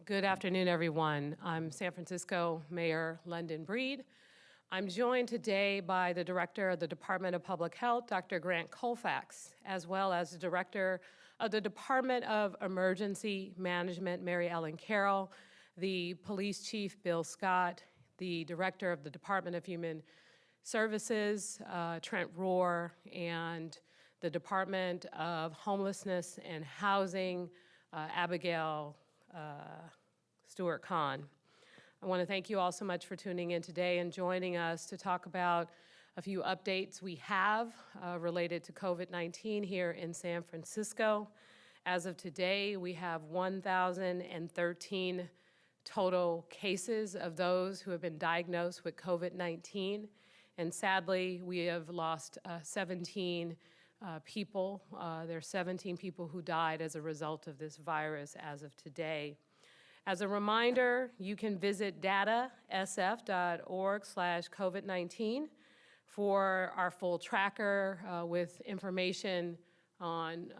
Good afternoon, everyone. I'm San Francisco Mayor London Breed. I'm joined today by the Director of the Department of Public Health, Dr. Grant Colfax, as well as the Director of the Department of Emergency Management, Mary Ellen Carroll, the Police Chief, Bill Scott, the Director of the Department of Human Services, Trent Rohr, and the Department of Homelessness and Housing, Abigail Stewart Kahn. I want to thank you all so much for tuning in today and joining us to talk about a few updates we have related to COVID-19 here in San Francisco. As of today, we have 1,013 total cases of those who have been diagnosed with COVID-19. And sadly, we have lost 17 people. There are 17 people who died as a result of this virus as of today. As a reminder, you can visit datasf.org/COVID-19 for our full tracker with information on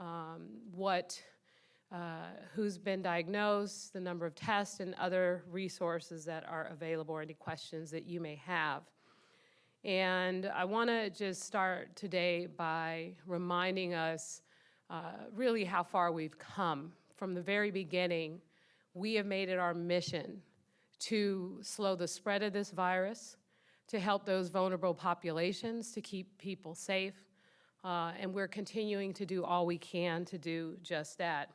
who's been diagnosed, the number of tests, and other resources that are available, or any questions that you may have. And I want to just start today by reminding us really how far we've come. From the very beginning, we have made it our mission to slow the spread of this virus, to help those vulnerable populations, to keep people safe, and we're continuing to do all we can to do just that.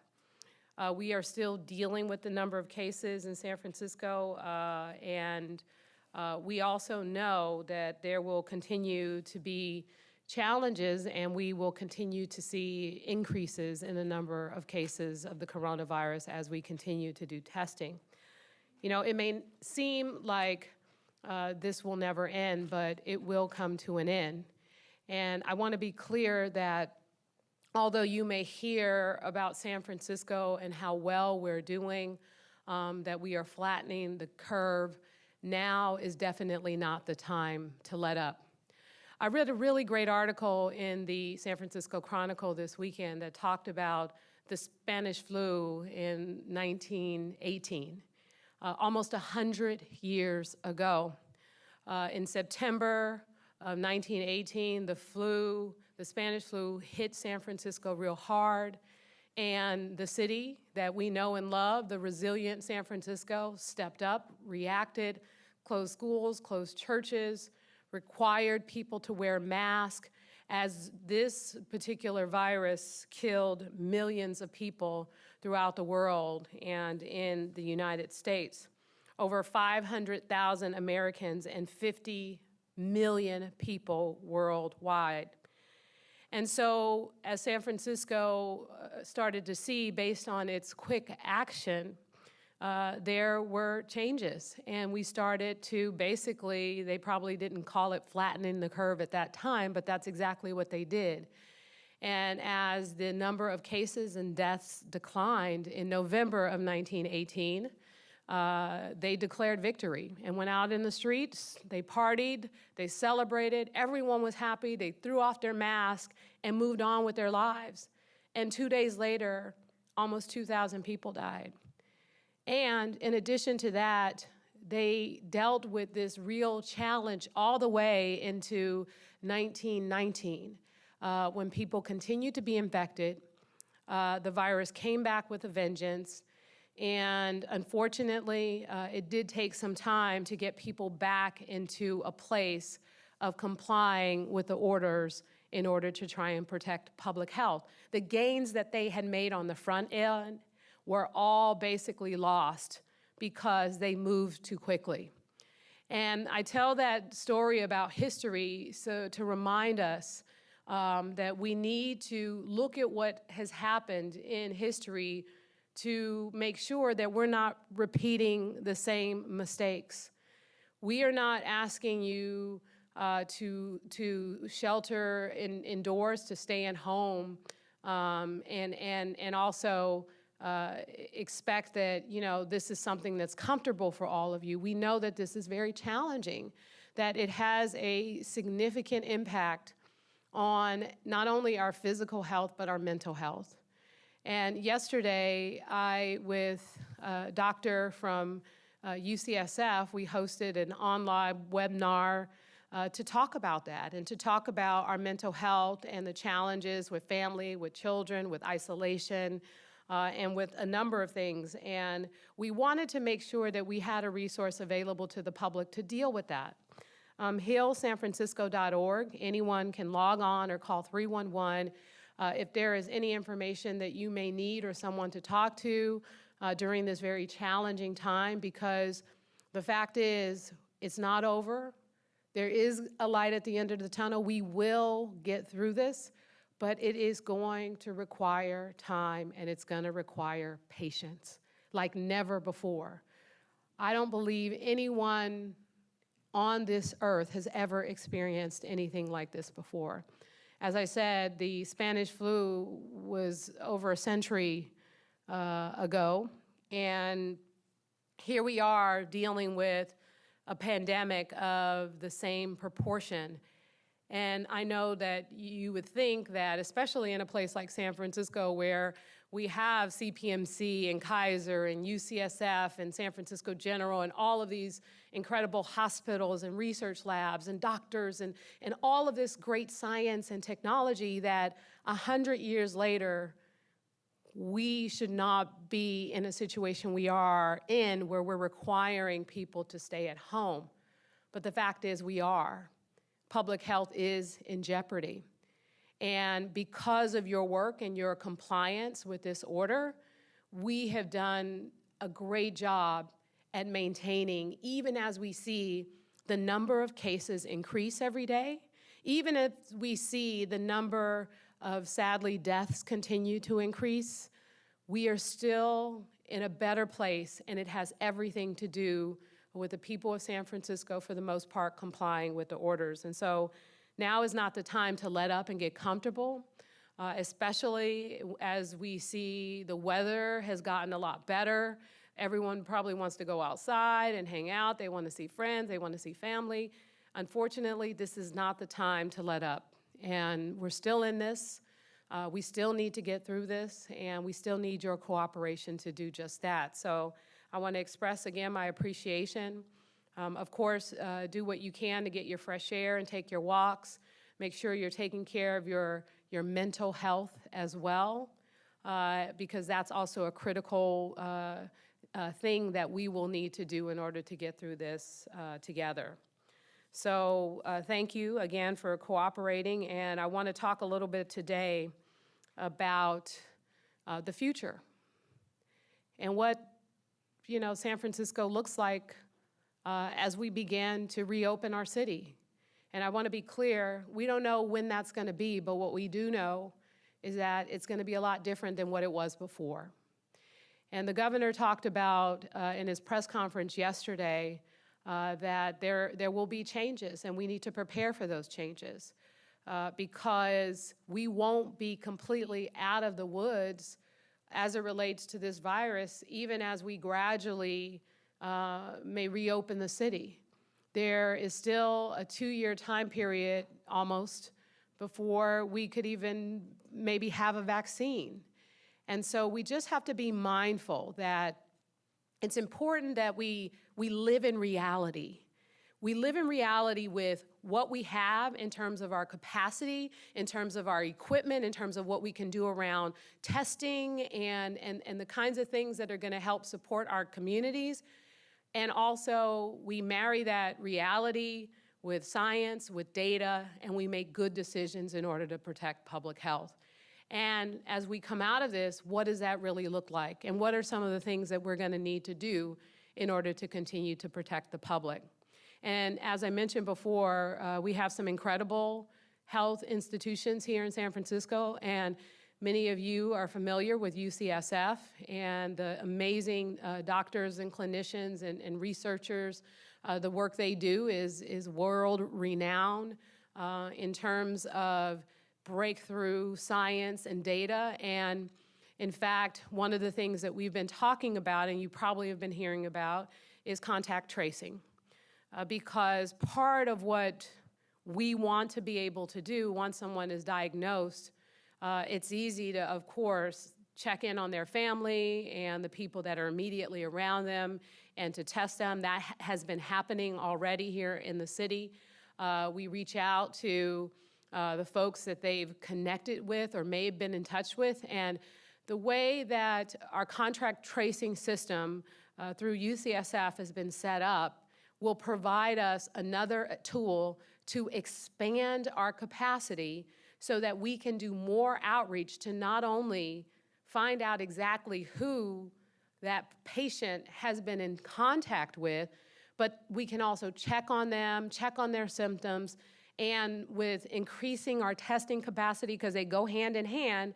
We are still dealing with the number of cases in San Francisco, and we also know that there will continue to be challenges, and we will continue to see increases in the number of cases of the coronavirus as we continue to do testing. You know, it may seem like this will never end, but it will come to an end. And I want to be clear that although you may hear about San Francisco and how well we're doing, that we are flattening the curve, now is definitely not the time to let up. I read a really great article in the San Francisco Chronicle this weekend that talked about the Spanish flu in 1918, almost 100 years ago. In September of 1918, the Spanish flu hit San Francisco real hard, and the city that we know and love, the resilient San Francisco, stepped up, reacted, closed schools, closed churches, required people to wear masks, as this particular virus killed millions of people throughout the world and in the United States. Over 500,000 Americans and 50 million people worldwide. And so as San Francisco started to see, based on its quick action, there were changes, and we started to basically, they probably didn't call it flattening the curve at that time, but that's exactly what they did. And as the number of cases and deaths declined in November of 1918, they declared victory and went out in the streets, they partied, they celebrated, everyone was happy, they threw off their mask and moved on with their lives. And 2 days later, almost 2,000 people died. And in addition to that, they dealt with this real challenge all the way into 1919, when people continued to be infected. The virus came back with a vengeance, and unfortunately, it did take some time to get people back into a place of complying with the orders in order to try and protect public health. The gains that they had made on the front end were all basically lost because they moved too quickly. And I tell that story about history to remind us that we need to look at what has happened in history to make sure that we're not repeating the same mistakes. We are not asking you to shelter indoors, to stay at home, and also expect that, you know, this is something that's comfortable for all of you. We know that this is very challenging, that it has a significant impact on not only our physical health, but our mental health. And yesterday, with a doctor from UCSF, we hosted an online webinar to talk about that and to talk about our mental health and the challenges with family, with children, with isolation, and with a number of things. And we wanted to make sure that we had a resource available to the public to deal with that. healsanfrancisco.org. Anyone can log on or call 311 if there is any information that you may need or someone to talk to during this very challenging time, because the fact is, it's not over. There is a light at the end of the tunnel. We will get through this, but it is going to require time, and it's going to require patience like never before. I don't believe anyone on this earth has ever experienced anything like this before. As I said, the Spanish flu was over a century ago, and here we are dealing with a pandemic of the same proportion. And I know that you would think that, especially in a place like San Francisco, where we have CPMC and Kaiser and UCSF and San Francisco General and all of these incredible hospitals and research labs and doctors and all of this great science and technology, that 100 years later, we should not be in a situation we are in where we're requiring people to stay at home. But the fact is, we are. Public health is in jeopardy. And because of your work and your compliance with this order, we have done a great job at maintaining, even as we see the number of cases increase every day, even as we see the number of, sadly, deaths continue to increase, we are still in a better place, and it has everything to do with the people of San Francisco, for the most part, complying with the orders. And so now is not the time to let up and get comfortable, especially as we see the weather has gotten a lot better. Everyone probably wants to go outside and hang out. They want to see friends. They want to see family. Unfortunately, this is not the time to let up. And we're still in this. We still need to get through this, and we still need your cooperation to do just that. So I want to express again my appreciation. Of course, do what you can to get your fresh air and take your walks. Make sure you're taking care of your mental health as well, because that's also a critical thing that we will need to do in order to get through this together. So thank you again for cooperating, and I want to talk a little bit today about the future and what San Francisco looks like as we begin to reopen our city. And I want to be clear, we don't know when that's going to be, but what we do know is that it's going to be a lot different than what it was before. And the governor talked about in his press conference yesterday that there will be changes, and we need to prepare for those changes because we won't be completely out of the woods as it relates to this virus, even as we gradually may reopen the city. There is still a 2-year time period almost before we could even maybe have a vaccine. And so we just have to be mindful that it's important that we live in reality. We live in reality with what we have in terms of our capacity, in terms of our equipment, in terms of what we can do around testing and the kinds of things that are going to help support our communities. And also, we marry that reality with science, with data, and we make good decisions in order to protect public health. And as we come out of this, what does that really look like? And what are some of the things that we're going to need to do in order to continue to protect the public? And as I mentioned before, we have some incredible health institutions here in San Francisco, and many of you are familiar with UCSF and the amazing doctors and clinicians and researchers. The work they do is world-renowned in terms of breakthrough science and data. And in fact, one of the things that we've been talking about, and you probably have been hearing about, is contact tracing. Because part of what we want to be able to do once someone is diagnosed, it's easy to, of course, check in on their family and the people that are immediately around them and to test them. That has been happening already here in the city. We reach out to the folks that they've connected with or may have been in touch with. And the way that our contract tracing system through UCSF has been set up will provide us another tool to expand our capacity so that we can do more outreach to not only find out exactly who that patient has been in contact with, but we can also check on them, check on their symptoms, and with increasing our testing capacity, because they go hand in hand,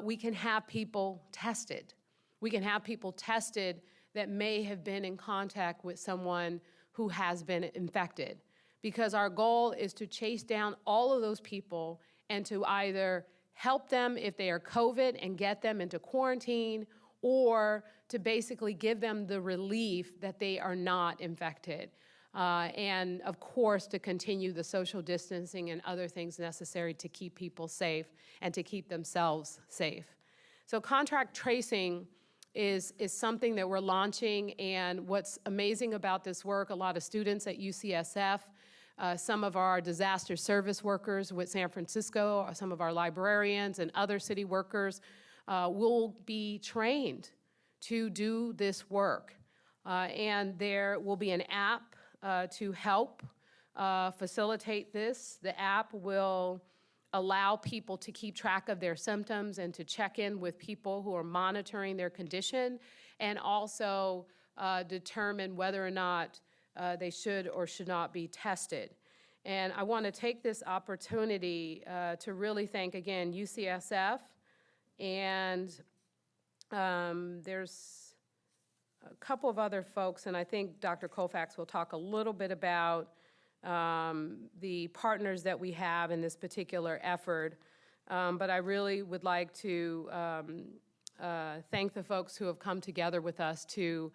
we can have people tested. We can have people tested that may have been in contact with someone who has been infected. Because our goal is to chase down all of those people and to either help them if they are COVID and get them into quarantine, or to basically give them the relief that they are not infected. And of course, to continue the social distancing and other things necessary to keep people safe and to keep themselves safe. So contract tracing is something that we're launching, and what's amazing about this work, a lot of students at UCSF, some of our disaster service workers with San Francisco, some of our librarians and other city workers will be trained to do this work. And there will be an app to help facilitate this. The app will allow people to keep track of their symptoms and to check in with people who are monitoring their condition, and also determine whether or not they should or should not be tested. And I want to take this opportunity to really thank, again, UCSF, and there's a couple of other folks, and I think Dr. Colfax will talk a little bit about the partners that we have in this particular effort. But I really would like to thank the folks who have come together with us to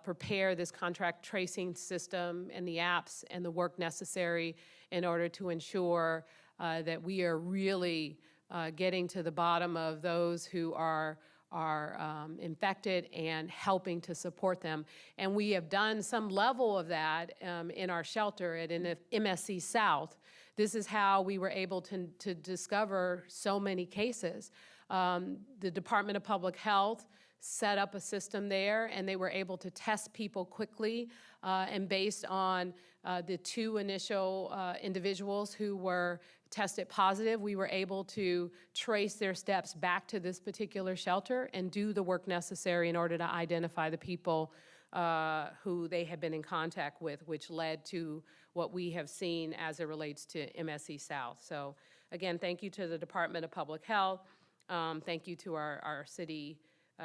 prepare this contract tracing system and the apps and the work necessary in order to ensure that we are really getting to the bottom of those who are infected and helping to support them. And we have done some level of that in our shelter at MSC South. This is how we were able to discover so many cases. The Department of Public Health set up a system there, and they were able to test people quickly, and based on the two initial individuals who were tested positive, we were able to trace their steps back to this particular shelter and do the work necessary in order to identify the people who they had been in contact with, which led to what we have seen as it relates to MSC South. So again, thank you to the Department of Public Health. Thank you to our city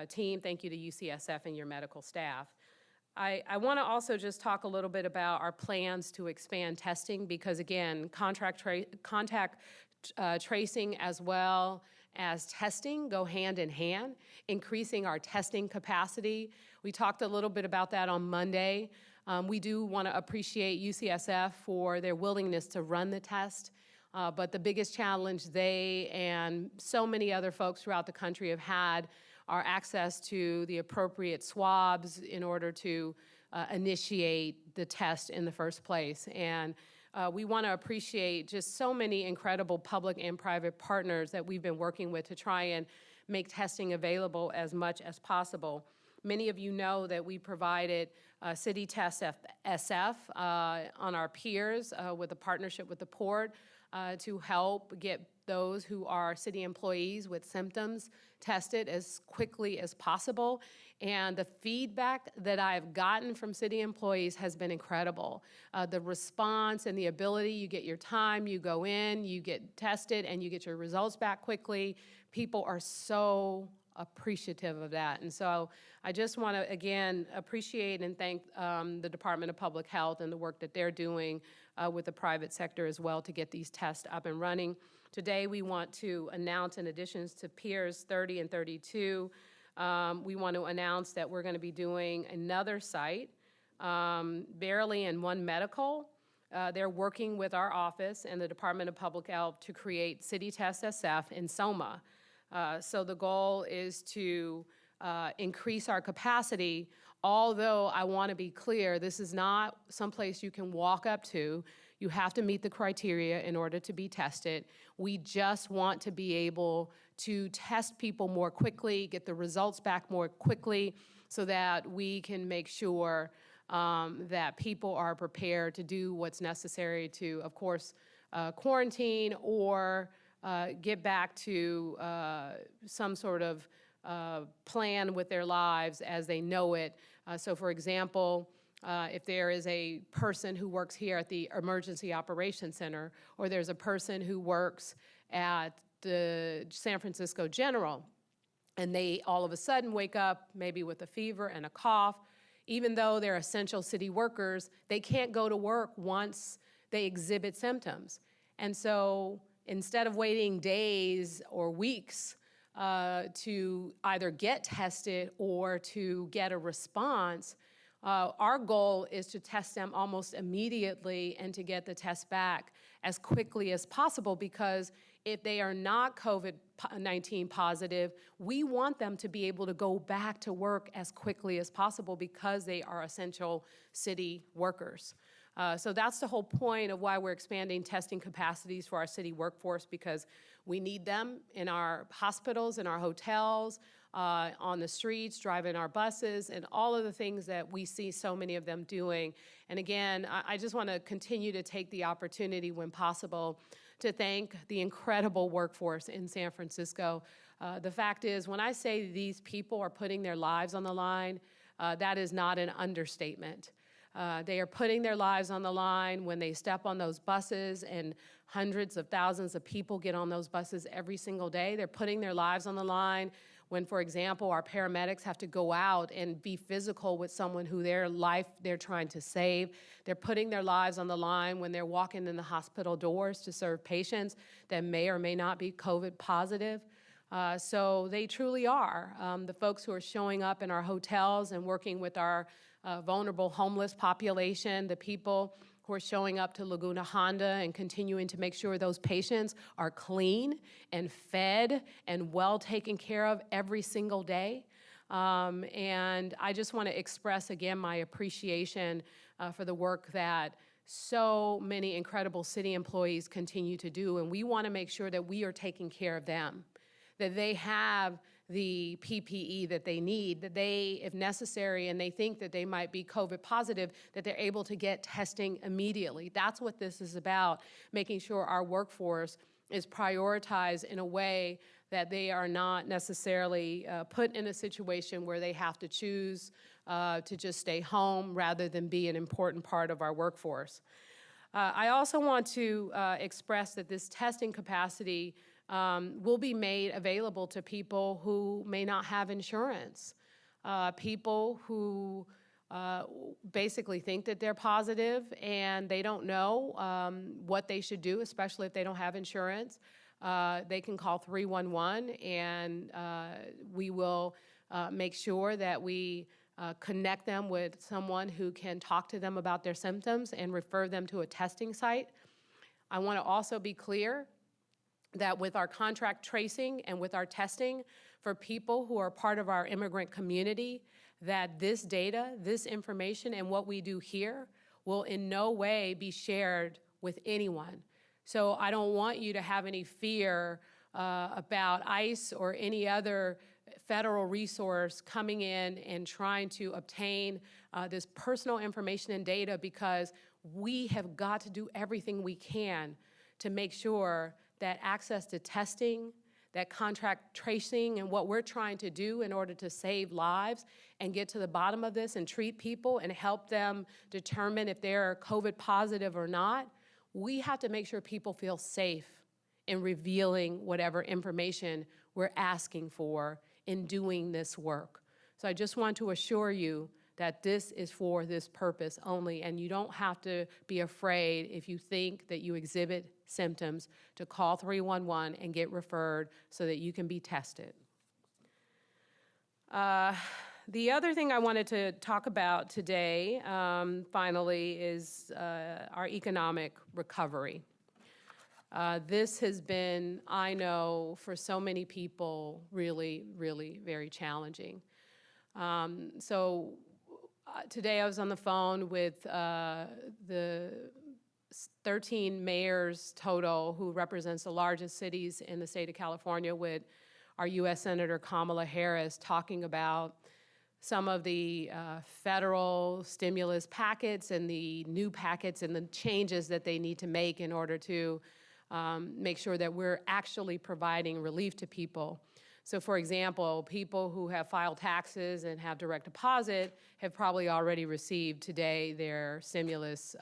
team. Thank you to UCSF and your medical staff. I want to also just talk a little bit about our plans to expand testing, because again, contact tracing as well as testing go hand in hand, increasing our testing capacity. We talked a little bit about that on Monday. We do want to appreciate UCSF for their willingness to run the test, but the biggest challenge they and so many other folks throughout the country have had are access to the appropriate swabs in order to initiate the test in the first place. And we want to appreciate just so many incredible public and private partners that we've been working with to try and make testing available as much as possible. Many of you know that we provided City Test SF on our Piers with a partnership with the Port to help get those who are city employees with symptoms tested as quickly as possible. And the feedback that I've gotten from city employees has been incredible. The response and the ability, you get your time, you go in, you get tested, and you get your results back quickly. People are so appreciative of that. And so I just want to, again, appreciate and thank the Department of Public Health and the work that they're doing with the private sector as well to get these tests up and running. Today, we want to announce, in addition to Piers 30 and 32, we want to announce that we're going to be doing another site, Barely and One Medical. They're working with our office and the Department of Public Health to create City Test SF in Soma. So the goal is to increase our capacity, although I want to be clear, this is not someplace you can walk up to. You have to meet the criteria in order to be tested. We just want to be able to test people more quickly, get the results back more quickly, so that we can make sure that people are prepared to do what's necessary to, of course, quarantine or get back to some sort of plan with their lives as they know it. So for example, if there is a person who works here at the Emergency Operations Center, or there's a person who works at the San Francisco General, and they all of a sudden wake up maybe with a fever and a cough, even though they're essential city workers, they can't go to work once they exhibit symptoms. And so instead of waiting days or weeks to either get tested or to get a response, our goal is to test them almost immediately and to get the test back as quickly as possible, because if they are not COVID-19 positive, we want them to be able to go back to work as quickly as possible because they are essential city workers. So that's the whole point of why we're expanding testing capacities for our city workforce, because we need them in our hospitals, in our hotels, on the streets, driving our buses, and all of the things that we see so many of them doing. And again, I just want to continue to take the opportunity when possible to thank the incredible workforce in San Francisco. The fact is, when I say these people are putting their lives on the line, that is not an understatement. They are putting their lives on the line when they step on those buses, and hundreds of thousands of people get on those buses every single day. They're putting their lives on the line when, for example, our paramedics have to go out and be physical with someone who their life they're trying to save. They're putting their lives on the line when they're walking in the hospital doors to serve patients that may or may not be COVID positive. So they truly are. The folks who are showing up in our hotels and working with our vulnerable homeless population, the people who are showing up to Laguna Honda and continuing to make sure those patients are clean and fed and well taken care of every single day. And I just want to express again my appreciation for the work that so many incredible city employees continue to do. And we want to make sure that we are taking care of them, that they have the PPE that they need, that they, if necessary, and they think that they might be COVID positive, that they're able to get testing immediately. That's what this is about, making sure our workforce is prioritized in a way that they are not necessarily put in a situation where they have to choose to just stay home rather than be an important part of our workforce. I also want to express that this testing capacity will be made available to people who may not have insurance, people who basically think that they're positive and they don't know what they should do, especially if they don't have insurance. They can call 311 and we will make sure that we connect them with someone who can talk to them about their symptoms and refer them to a testing site. I want to also be clear that with our contract tracing and with our testing for people who are part of our immigrant community, that this data, this information, and what we do here will in no way be shared with anyone. So I don't want you to have any fear about ICE or any other federal resource coming in and trying to obtain this personal information and data, because we have got to do everything we can to make sure that access to testing, that contract tracing, and what we're trying to do in order to save lives and get to the bottom of this and treat people and help them determine if they're COVID positive or not, we have to make sure people feel safe in revealing whatever information we're asking for in doing this work. So I just want to assure you that this is for this purpose only, and you don't have to be afraid if you think that you exhibit symptoms to call 311 and get referred so that you can be tested. The other thing I wanted to talk about today, finally, is our economic recovery. This has been, I know, for so many people, really, really very challenging. Today I was on the phone with the 13 mayors total who represents the largest cities in the state of California with our U.S. Senator Kamala Harris talking about some of the federal stimulus packets and the new packets and the changes that they need to make in order to make sure that we're actually providing relief to people. So for example, people who have filed taxes and have direct deposit have probably already received today their stimulus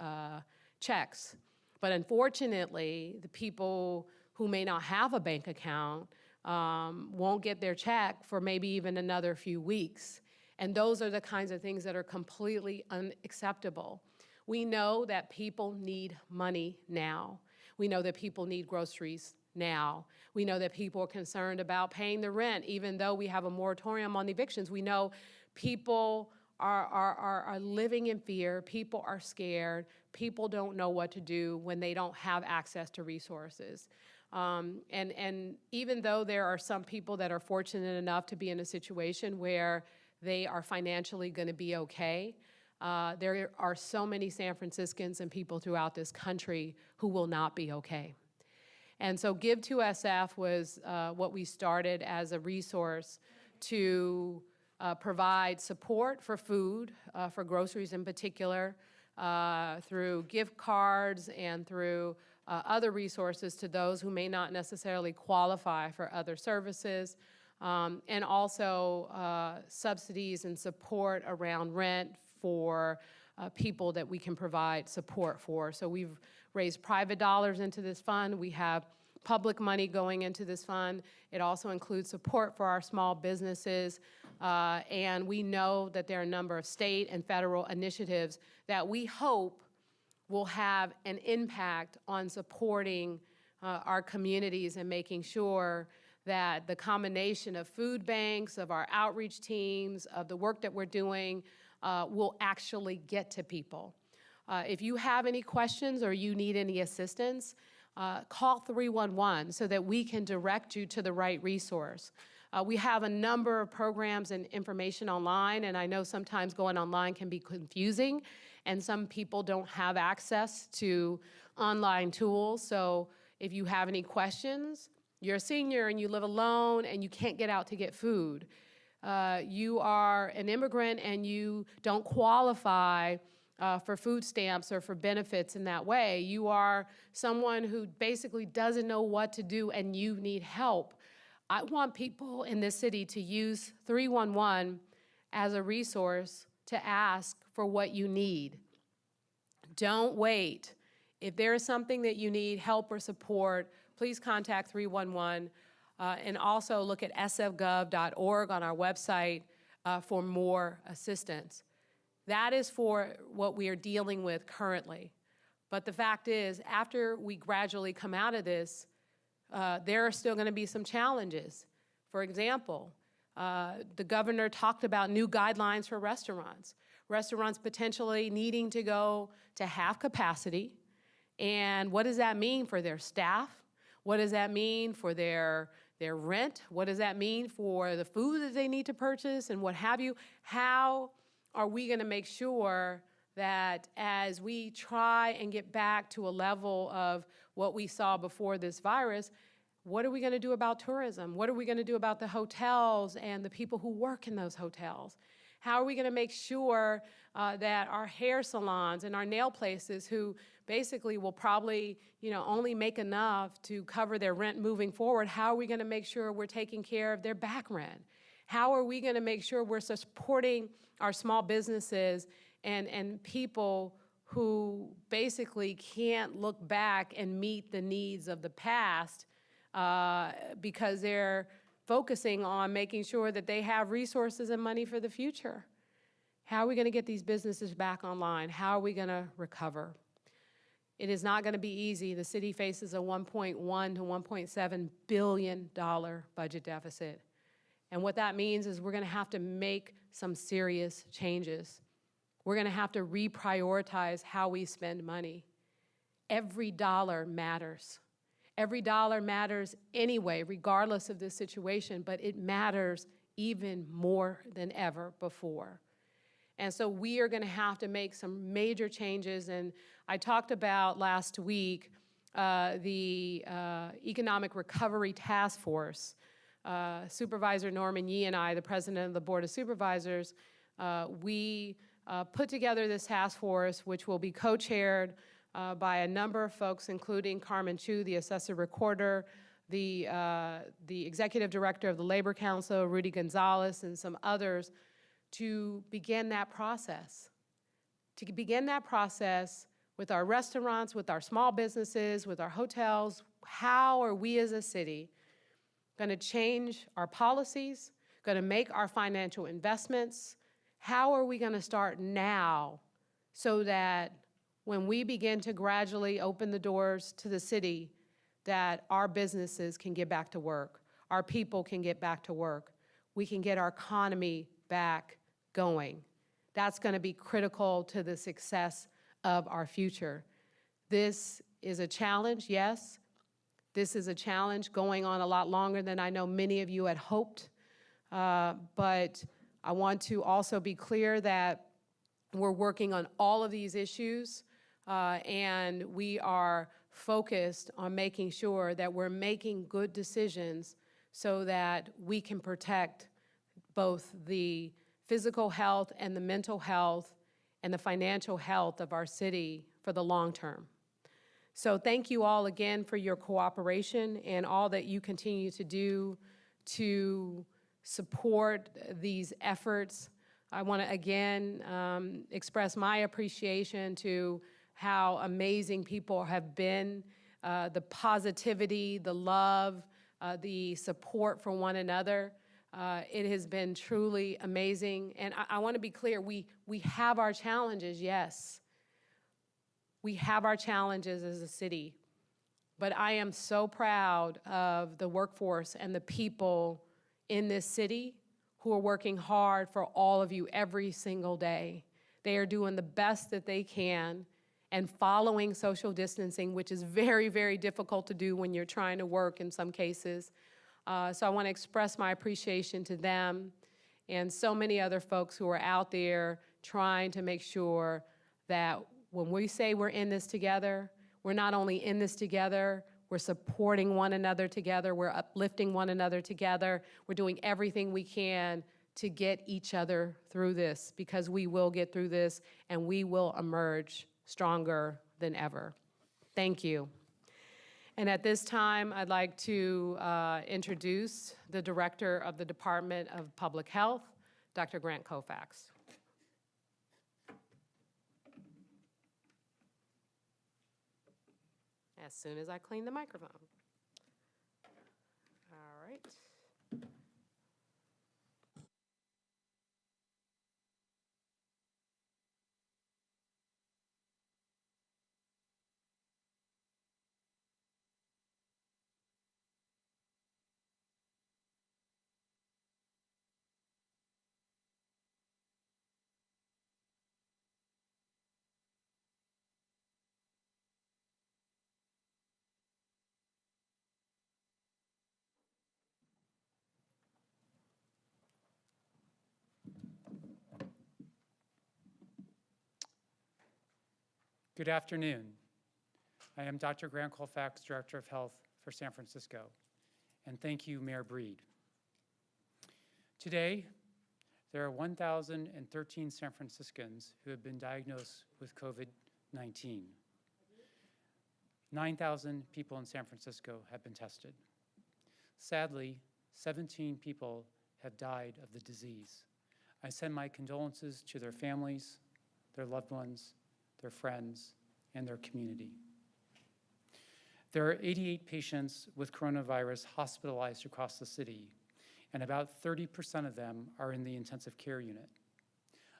checks. But unfortunately, the people who may not have a bank account won't get their check for maybe even another few weeks. And those are the kinds of things that are completely unacceptable. We know that people need money now. We know that people need groceries now. We know that people are concerned about paying the rent, even though we have a moratorium on evictions. We know people are living in fear. People are scared. People don't know what to do when they don't have access to resources. And even though there are some people that are fortunate enough to be in a situation where they are financially going to be okay, there are so many San Franciscans and people throughout this country who will not be okay. And so Give to SF was what we started as a resource to provide support for food, for groceries in particular, through gift cards and through other resources to those who may not necessarily qualify for other services, and also subsidies and support around rent for people that we can provide support for. So we've raised private dollars into this fund. We have public money going into this fund. It also includes support for our small businesses. And we know that there are a number of state and federal initiatives that we hope will have an impact on supporting our communities and making sure that the combination of food banks, of our outreach teams, of the work that we're doing will actually get to people. If you have any questions or you need any assistance, call 311 so that we can direct you to the right resource. We have a number of programs and information online, and I know sometimes going online can be confusing, and some people don't have access to online tools. So if you have any questions, you're a senior and you live alone and you can't get out to get food, you are an immigrant and you don't qualify for food stamps or for benefits in that way, you are someone who basically doesn't know what to do and you need help, I want people in this city to use 311 as a resource to ask for what you need. Don't wait. If there is something that you need help or support, please contact 311 and also look at sfgov.org on our website for more assistance. That is for what we are dealing with currently. But the fact is, after we gradually come out of this, there are still going to be some challenges. For example, the governor talked about new guidelines for restaurants. Restaurants potentially needing to go to half capacity. And what does that mean for their staff? What does that mean for their rent? What does that mean for the food that they need to purchase and what have you? How are we going to make sure that as we try and get back to a level of what we saw before this virus, what are we going to do about tourism? What are we going to do about the hotels and the people who work in those hotels? How are we going to make sure that our hair salons and our nail places, who basically will probably, only make enough to cover their rent moving forward, how are we going to make sure we're taking care of their back rent? How are we going to make sure we're supporting our small businesses and people who basically can't look back and meet the needs of the past because they're focusing on making sure that they have resources and money for the future? How are we going to get these businesses back online? How are we going to recover? It is not going to be easy. The city faces a $1.1 to $1.7 billion budget deficit. And what that means is we're going to have to make some serious changes. We're going to have to reprioritize how we spend money. Every dollar matters. Every dollar matters anyway, regardless of this situation, but it matters even more than ever before. And so we are going to have to make some major changes. And I talked about last week the Economic Recovery Task Force. Supervisor Norman Yee and I, the president of the Board of Supervisors, we put together this task force, which will be co-chaired by a number of folks, including Carmen Chu, the assessor recorder, the executive director of the Labor Council, Rudy Gonzalez, and some others, to begin that process. To begin that process with our restaurants, with our small businesses, with our hotels. How are we as a city going to change our policies, going to make our financial investments? How are we going to start now so that when we begin to gradually open the doors to the city, that our businesses can get back to work, our people can get back to work, we can get our economy back going? That's going to be critical to the success of our future. This is a challenge, yes. This is a challenge going on a lot longer than I know many of you had hoped. But I want to also be clear that we're working on all of these issues, and we are focused on making sure that we're making good decisions so that we can protect both the physical health and the mental health and the financial health of our city for the long term. So thank you all again for your cooperation and all that you continue to do to support these efforts. I want to again express my appreciation to how amazing people have been, the positivity, the love, the support for one another. It has been truly amazing. And I want to be clear, we have our challenges, yes. We have our challenges as a city. But I am so proud of the workforce and the people in this city who are working hard for all of you every single day. They are doing the best that they can and following social distancing, which is very, very difficult to do when you're trying to work in some cases. So I want to express my appreciation to them and so many other folks who are out there trying to make sure that when we say we're in this together, we're not only in this together, we're supporting one another together, we're uplifting one another together, we're doing everything we can to get each other through this, because we will get through this and we will emerge stronger than ever. Thank you. And at this time, I'd like to introduce the Director of the Department of Public Health, Dr. Grant Koufax. As soon as I clean the microphone. All right. Good afternoon. I am Dr. Grant Koufax, Director of Health for San Francisco, and thank you, Mayor Breed. Today, there are 1,013 San Franciscans who have been diagnosed with COVID-19. 9,000 people in San Francisco have been tested. Sadly, 17 people have died of the disease. I send my condolences to their families, their loved ones, their friends, and their community. There are 88 patients with coronavirus hospitalized across the city, and about 30% of them are in the intensive care unit.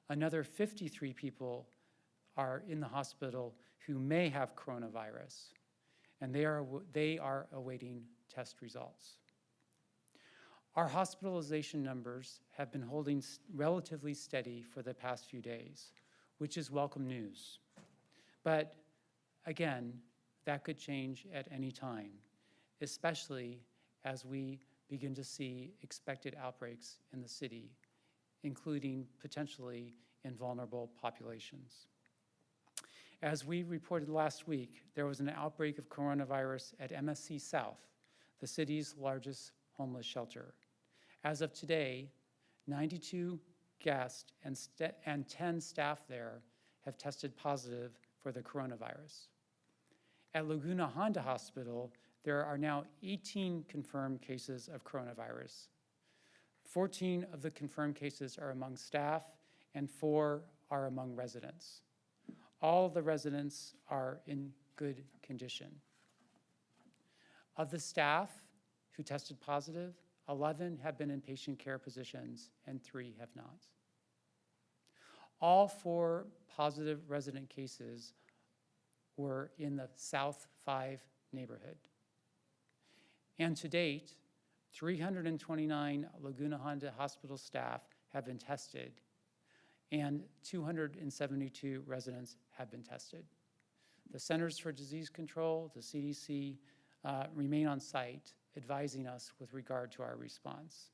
Another 53 people are in the hospital who may have coronavirus, and they are awaiting test results. Our hospitalization numbers have been holding relatively steady for the past few days, which is welcome news. But again, that could change at any time, especially as we begin to see expected outbreaks in the city, including potentially in vulnerable populations. As we reported last week, there was an outbreak of coronavirus at MSC South, the city's largest homeless shelter. As of today, 92 guests and 10 staff there have tested positive for the coronavirus. At Laguna Honda Hospital, there are now 18 confirmed cases of coronavirus. 14 of the confirmed cases are among staff and 4 are among residents. All the residents are in good condition. Of the staff who tested positive, 11 have been in patient care positions and 3 have not. All 4 positive resident cases were in the South 5 neighborhood. And to date, 329 Laguna Honda Hospital staff have been tested, and 272 residents have been tested. The Centers for Disease Control, the CDC, remain on site, advising us with regard to our response.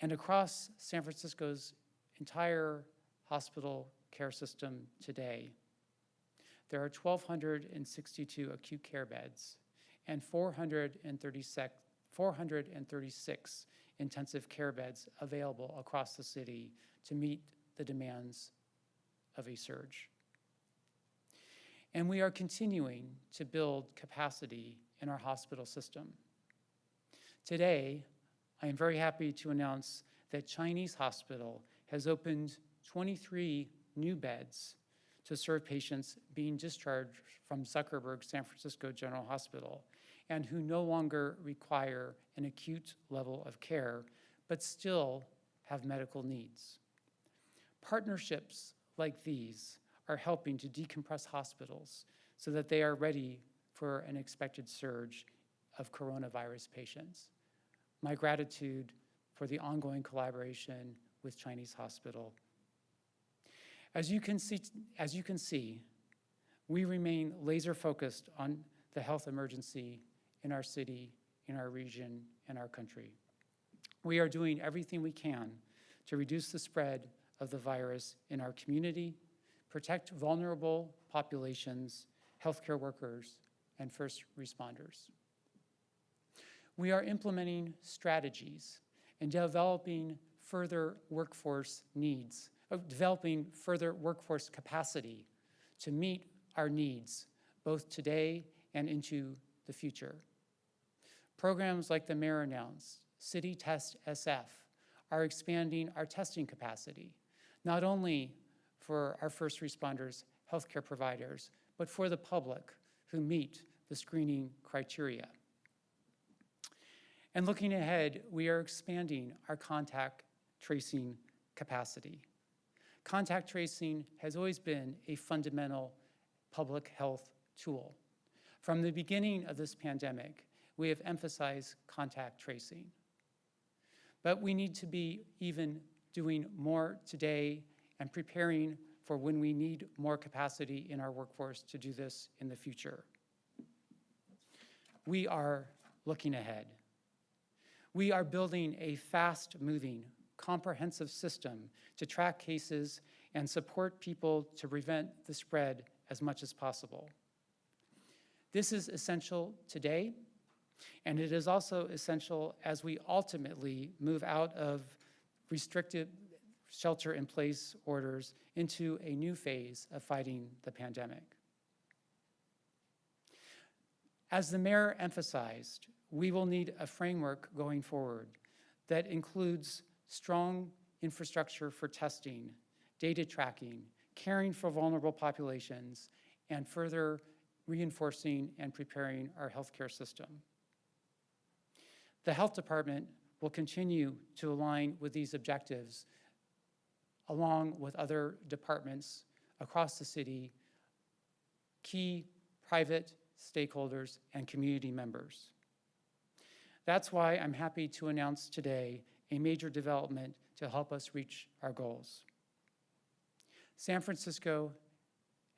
And across San Francisco's entire hospital care system today, there are 1,262 acute care beds and 436 intensive care beds available across the city to meet the demands of a surge. And we are continuing to build capacity in our hospital system. Today, I am very happy to announce that Chinese Hospital has opened 23 new beds to serve patients being discharged from Zuckerberg San Francisco General Hospital and who no longer require an acute level of care, but still have medical needs. Partnerships like these are helping to decompress hospitals so that they are ready for an expected surge of coronavirus patients. My gratitude for the ongoing collaboration with Chinese Hospital. As you can see, we remain laser focused on the health emergency in our city, in our region, in our country. We are doing everything we can to reduce the spread of the virus in our community, protect vulnerable populations, healthcare workers, and first responders. We are implementing strategies and developing further workforce needs, developing further workforce capacity to meet our needs, both today and into the future. Programs like the mayor announced, City Test SF, are expanding our testing capacity, not only for our first responders, healthcare providers, but for the public who meet the screening criteria. And looking ahead, we are expanding our contact tracing capacity. Contact tracing has always been a fundamental public health tool. From the beginning of this pandemic, we have emphasized contact tracing. But we need to be even doing more today and preparing for when we need more capacity in our workforce to do this in the future. We are looking ahead. We are building a fast-moving, comprehensive system to track cases and support people to prevent the spread as much as possible. This is essential today, and it is also essential as we ultimately move out of restricted shelter-in-place orders into a new phase of fighting the pandemic. As the mayor emphasized, we will need a framework going forward that includes strong infrastructure for testing, data tracking, caring for vulnerable populations, and further reinforcing and preparing our healthcare system. The health department will continue to align with these objectives along with other departments across the city, key private stakeholders, and community members. That's why I'm happy to announce today a major development to help us reach our goals. San Francisco,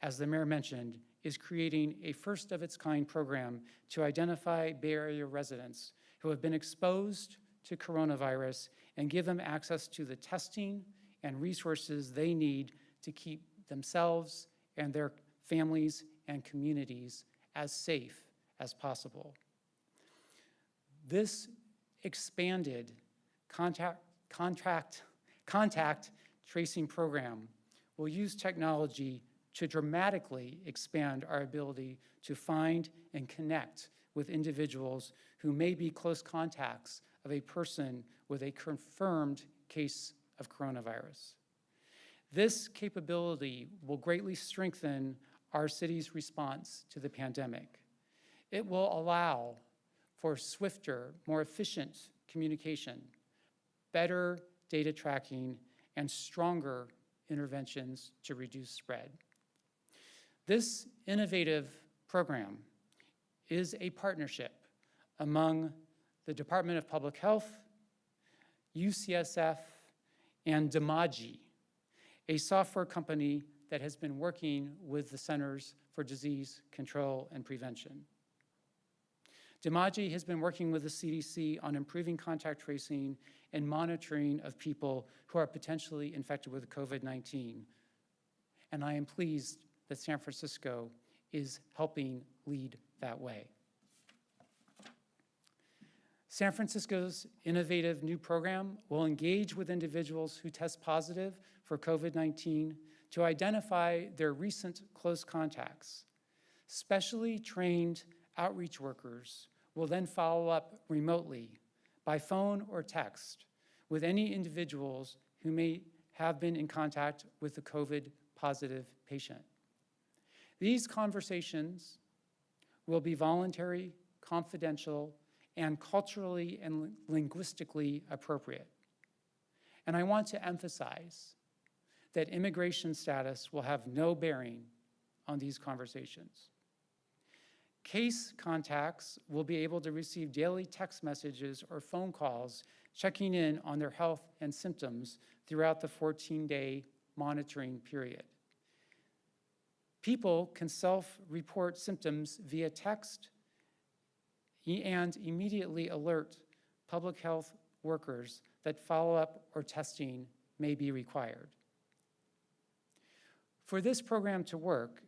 as the mayor mentioned, is creating a first-of-its-kind program to identify Bay Area residents who have been exposed to coronavirus and give them access to the testing and resources they need to keep themselves and their families and communities as safe as possible. This expanded contact tracing program will use technology to dramatically expand our ability to find and connect with individuals who may be close contacts of a person with a confirmed case of coronavirus. This capability will greatly strengthen our city's response to the pandemic. It will allow for swifter, more efficient communication, better data tracking, and stronger interventions to reduce spread. This innovative program is a partnership among the Department of Public Health, UCSF, and Demaji, a software company that has been working with the Centers for Disease Control and Prevention. Demaji has been working with the CDC on improving contact tracing and monitoring of people who are potentially infected with COVID-19. And I am pleased that San Francisco is helping lead that way. San Francisco's innovative new program will engage with individuals who test positive for COVID-19 to identify their recent close contacts. Specially trained outreach workers will then follow up remotely by phone or text with any individuals who may have been in contact with a COVID-positive patient. These conversations will be voluntary, confidential, and culturally and linguistically appropriate. And I want to emphasize that immigration status will have no bearing on these conversations. Case contacts will be able to receive daily text messages or phone calls checking in on their health and symptoms throughout the 14-day monitoring period. People can self-report symptoms via text and immediately alert public health workers that follow-up or testing may be required. For this program to work,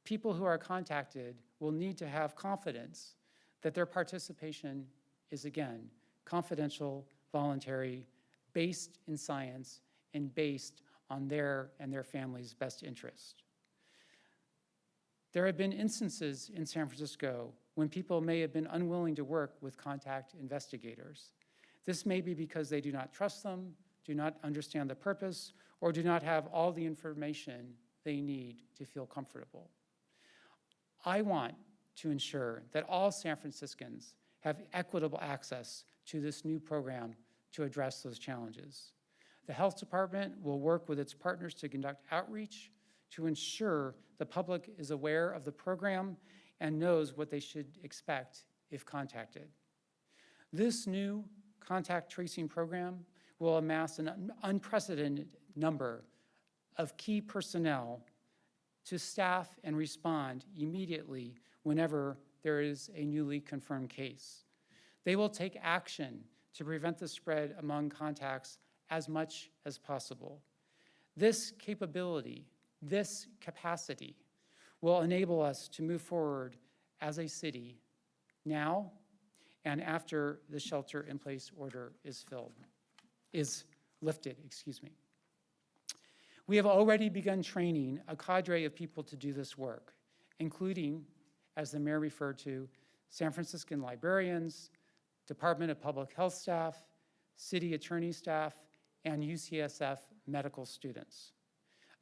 people who are contacted will need to have confidence that their participation is, again, confidential, voluntary, based in science, and based on their and their family's best interest. There have been instances in San Francisco when people may have been unwilling to work with contact investigators. This may be because they do not trust them, do not understand the purpose, or do not have all the information they need to feel comfortable. I want to ensure that all San Franciscans have equitable access to this new program to address those challenges. The health department will work with its partners to conduct outreach to ensure the public is aware of the program and knows what they should expect if contacted. This new contact tracing program will amass an unprecedented number of key personnel to staff and respond immediately whenever there is a newly confirmed case. They will take action to prevent the spread among contacts as much as possible. This capability, this capacity, will enable us to move forward as a city now and after the shelter-in-place order is lifted. We have already begun training a cadre of people to do this work, including, as the mayor referred to, San Franciscan librarians, Department of Public Health staff, city attorney staff, and UCSF medical students.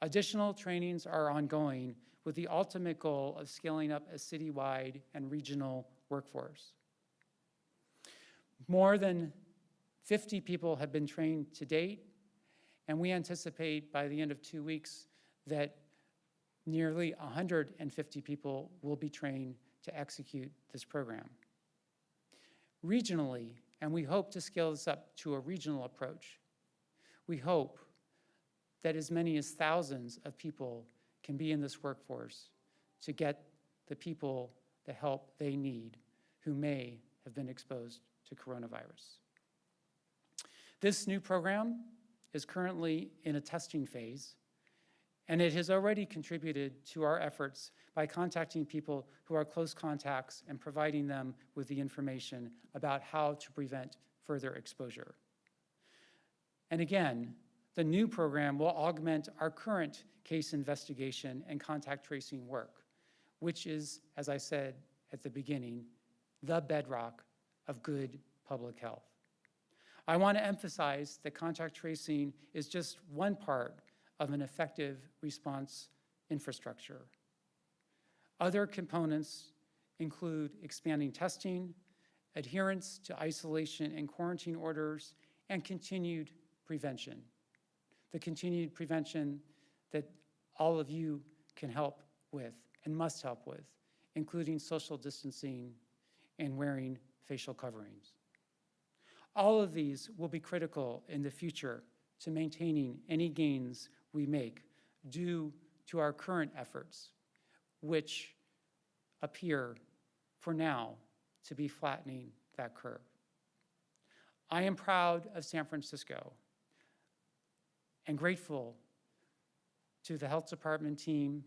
Additional trainings are ongoing with the ultimate goal of scaling up a citywide and regional workforce. More than 50 people have been trained to date, and we anticipate by the end of 2 weeks that nearly 150 people will be trained to execute this program. Regionally, and we hope to scale this up to a regional approach, we hope that as many as thousands of people can be in this workforce to get the people the help they need who may have been exposed to coronavirus. This new program is currently in a testing phase, and it has already contributed to our efforts by contacting people who are close contacts and providing them with the information about how to prevent further exposure. And again, the new program will augment our current case investigation and contact tracing work, which is, as I said at the beginning, the bedrock of good public health. I want to emphasize that contact tracing is just one part of an effective response infrastructure. Other components include expanding testing, adherence to isolation and quarantine orders, and continued prevention. The continued prevention that all of you can help with and must help with, including social distancing and wearing facial coverings. All of these will be critical in the future to maintaining any gains we make due to our current efforts, which appear, for now, to be flattening that curve. I am proud of San Francisco and grateful to the health department team,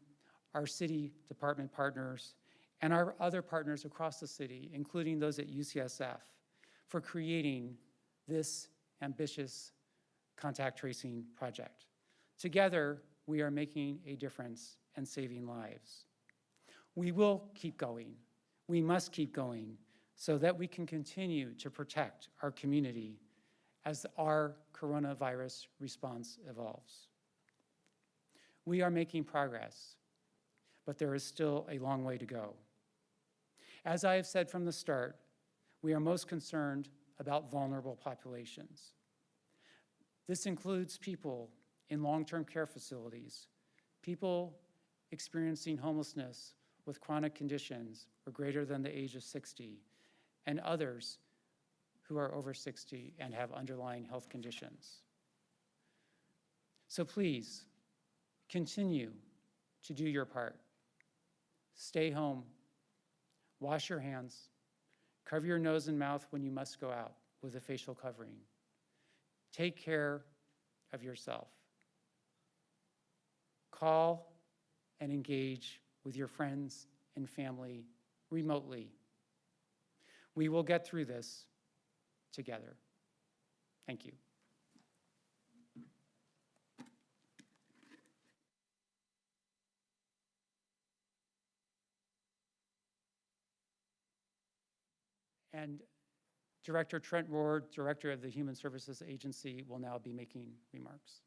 our city department partners, and our other partners across the city, including those at UCSF, for creating this ambitious contact tracing project. Together, we are making a difference and saving lives. We will keep going. We must keep going so that we can continue to protect our community as our coronavirus response evolves. We are making progress, but there is still a long way to go. As I have said from the start, we are most concerned about vulnerable populations. This includes people in long-term care facilities, people experiencing homelessness with chronic conditions or greater than the age of 60, and others who are over 60 and have underlying health conditions. So please, continue to do your part. Stay home, wash your hands, cover your nose and mouth when you must go out with a facial covering. Take care of yourself. Call and engage with your friends and family remotely. We will get through this together. Thank you. And Director Trent Rohr, Director of the Human Services Agency, will now be making remarks.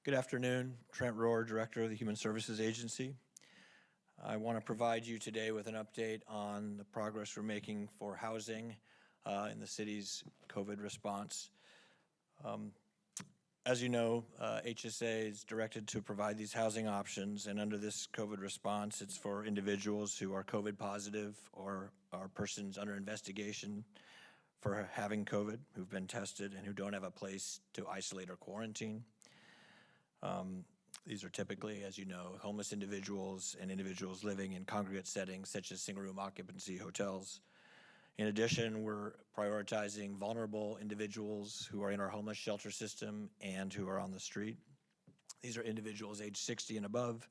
Good afternoon, Trent Rohr, Director of the Human Services Agency. I want to provide you today with an update on the progress we're making for housing in the city's COVID response. As you know, HSA is directed to provide these housing options, and under this COVID response, it's for individuals who are COVID positive or are persons under investigation for having COVID, who've been tested and who don't have a place to isolate or quarantine. These are typically, as you know, homeless individuals and individuals living in congregate settings such as single-room occupancy hotels. In addition, we're prioritizing vulnerable individuals who are in our homeless shelter system and who are on the street. These are individuals age 60 and above,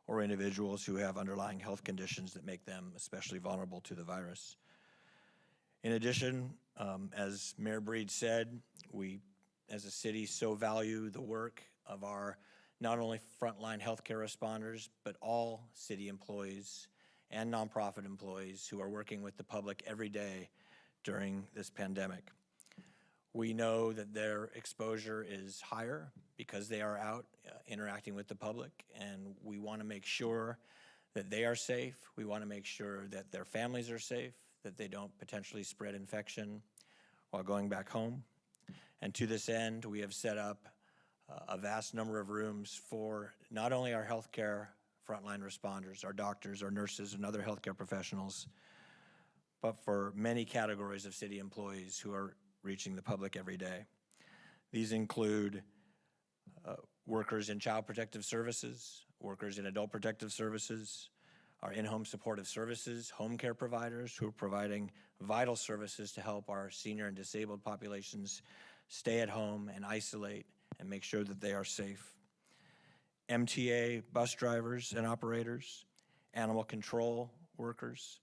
or individuals who have underlying health conditions that make them especially vulnerable to the virus. In addition, as Mayor Breed said, we as a city so value the work of our not only frontline healthcare responders, but all city employees and nonprofit employees who are working with the public every day during this pandemic. We know that their exposure is higher because they are out interacting with the public, and we want to make sure that they are safe. We want to make sure that their families are safe, that they don't potentially spread infection while going back home. And to this end, we have set up a vast number of rooms for not only our healthcare frontline responders, our doctors, our nurses, and other healthcare professionals, but for many categories of city employees who are reaching the public every day. These include workers in child protective services, workers in adult protective services, our in-home supportive services, home care providers who are providing vital services to help our senior and disabled populations stay at home and isolate and make sure that they are safe. MTA bus drivers and operators, animal control workers,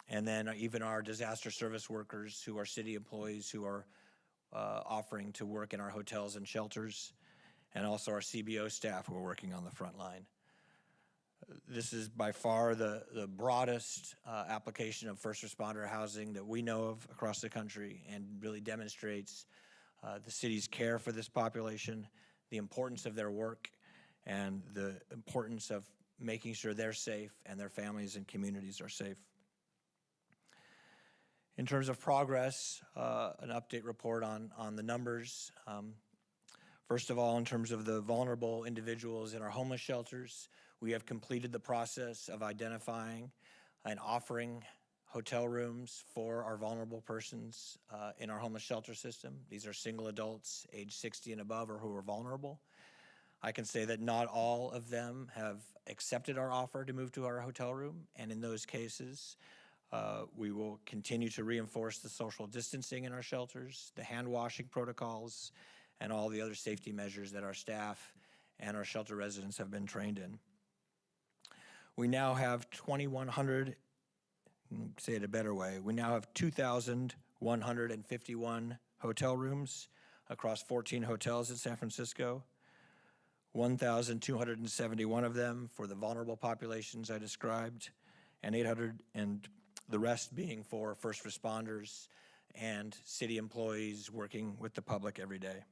and then even our disaster service workers who are city employees who are offering to work in our hotels and shelters, and also our CBO staff who are working on the front line. This is by far the broadest application of first responder housing that we know of across the country, and really demonstrates the city's care for this population, the importance of their work, and the importance of making sure they're safe and their families and communities are safe. In terms of progress, an update report on the numbers. First of all, in terms of the vulnerable individuals in our homeless shelters, we have completed the process of identifying and offering hotel rooms for our vulnerable persons in our homeless shelter system. These are single adults age 60 and above or who are vulnerable. I can say that not all of them have accepted our offer to move to our hotel room, and in those cases, we will continue to reinforce the social distancing in our shelters, the hand washing protocols, and all the other safety measures that our staff and our shelter residents have been trained in. We now have 2,100, say it a better way, we now have 2,151 hotel rooms across 14 hotels in San Francisco, 1,271 of them for the vulnerable populations I described, and 800, and the rest being for first responders and city employees working with the public every day.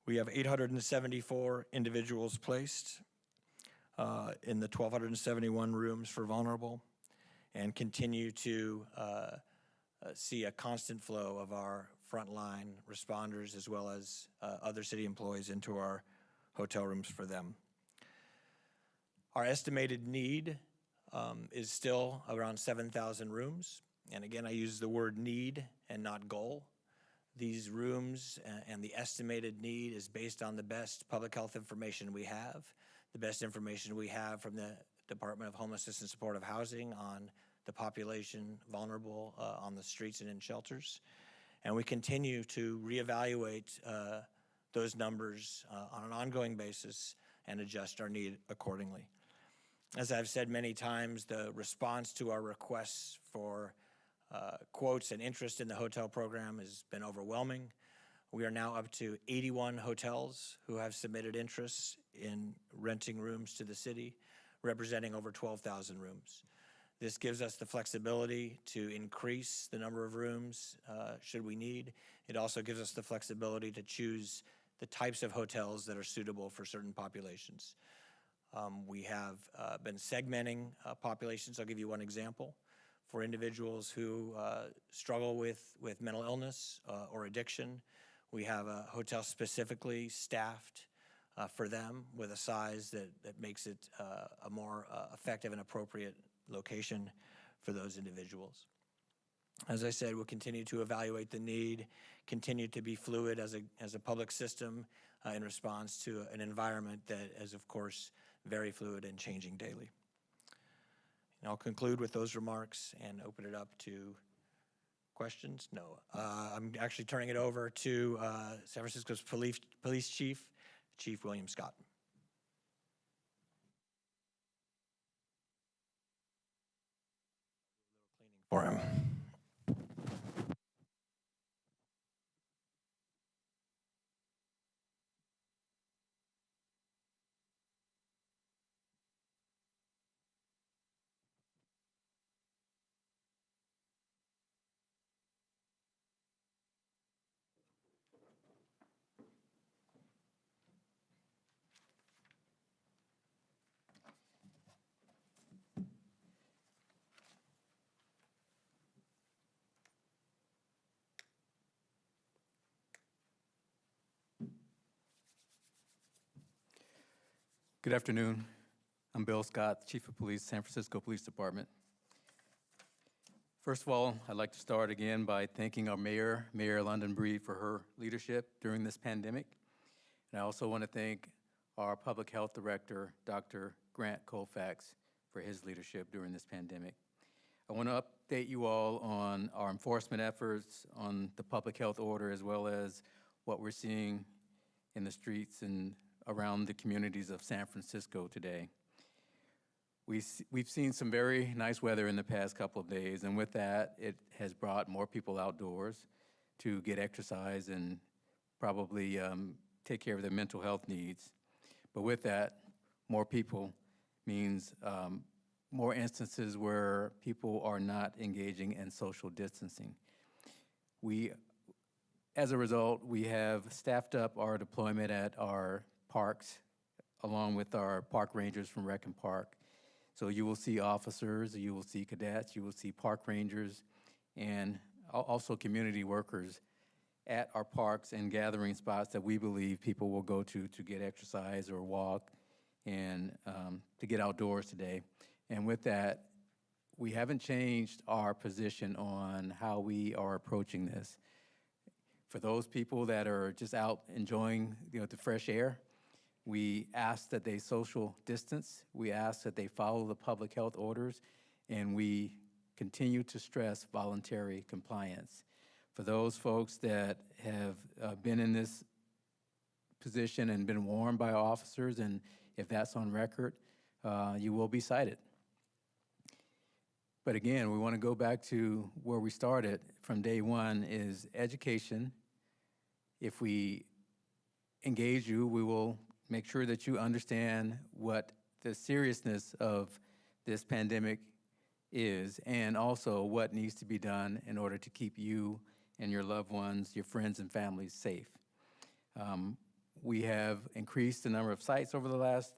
We have 874 individuals placed in the 1,271 rooms for vulnerable, and continue to see a constant flow of our frontline responders as well as other city employees into our hotel rooms for them. Our estimated need is still around 7,000 rooms. And again, I use the word need and not goal. These rooms and the estimated need is based on the best public health information we have, the best information we have from the Department of Homelessness and Supportive Housing on the population vulnerable on the streets and in shelters. And we continue to reevaluate those numbers on an ongoing basis and adjust our need accordingly. As I've said many times, the response to our requests for quotes and interest in the hotel program has been overwhelming. We are now up to 81 hotels who have submitted interests in renting rooms to the city, representing over 12,000 rooms. This gives us the flexibility to increase the number of rooms should we need. It also gives us the flexibility to choose the types of hotels that are suitable for certain populations. We have been segmenting populations. I'll give you one example. For individuals who struggle with mental illness or addiction, we have a hotel specifically staffed for them with a size that makes it a more effective and appropriate location for those individuals. As I said, we'll continue to evaluate the need, continue to be fluid as a public system in response to an environment that is, of course, very fluid and changing daily. And I'll conclude with those remarks and open it up to questions. No, I'm actually turning it over to San Francisco's Police Chief, Chief William Scott. For him. Good afternoon. I'm Bill Scott, Chief of Police, San Francisco Police Department. First of all, I'd like to start again by thanking our Mayor London Breed, for her leadership during this pandemic. And I also want to thank our Public Health Director, Dr. Grant Colfax, for his leadership during this pandemic. I want to update you all on our enforcement efforts, on the public health order, as well as what we're seeing in the streets and around the communities of San Francisco today. We've seen some very nice weather in the past couple of days, and with that, it has brought more people outdoors to get exercise and probably take care of their mental health needs. But with that, more people means more instances where people are not engaging in social distancing. As a result, we have staffed up our deployment at our parks, along with our park rangers from Rec and Park. So you will see officers, you will see cadets, you will see park rangers, and also community workers at our parks and gathering spots that we believe people will go to get exercise or walk and to get outdoors today. And with that, we haven't changed our position on how we are approaching this. For those people that are just out enjoying the fresh air, we ask that they social distance. We ask that they follow the public health orders, and we continue to stress voluntary compliance. For those folks that have been in this position and been warned by officers, and if that's on record, you will be cited. But again, we want to go back to where we started from day one, is education. If we engage you, we will make sure that you understand what the seriousness of this pandemic is, and also what needs to be done in order to keep you and your loved ones, your friends and families safe. We have increased the number of sites over the last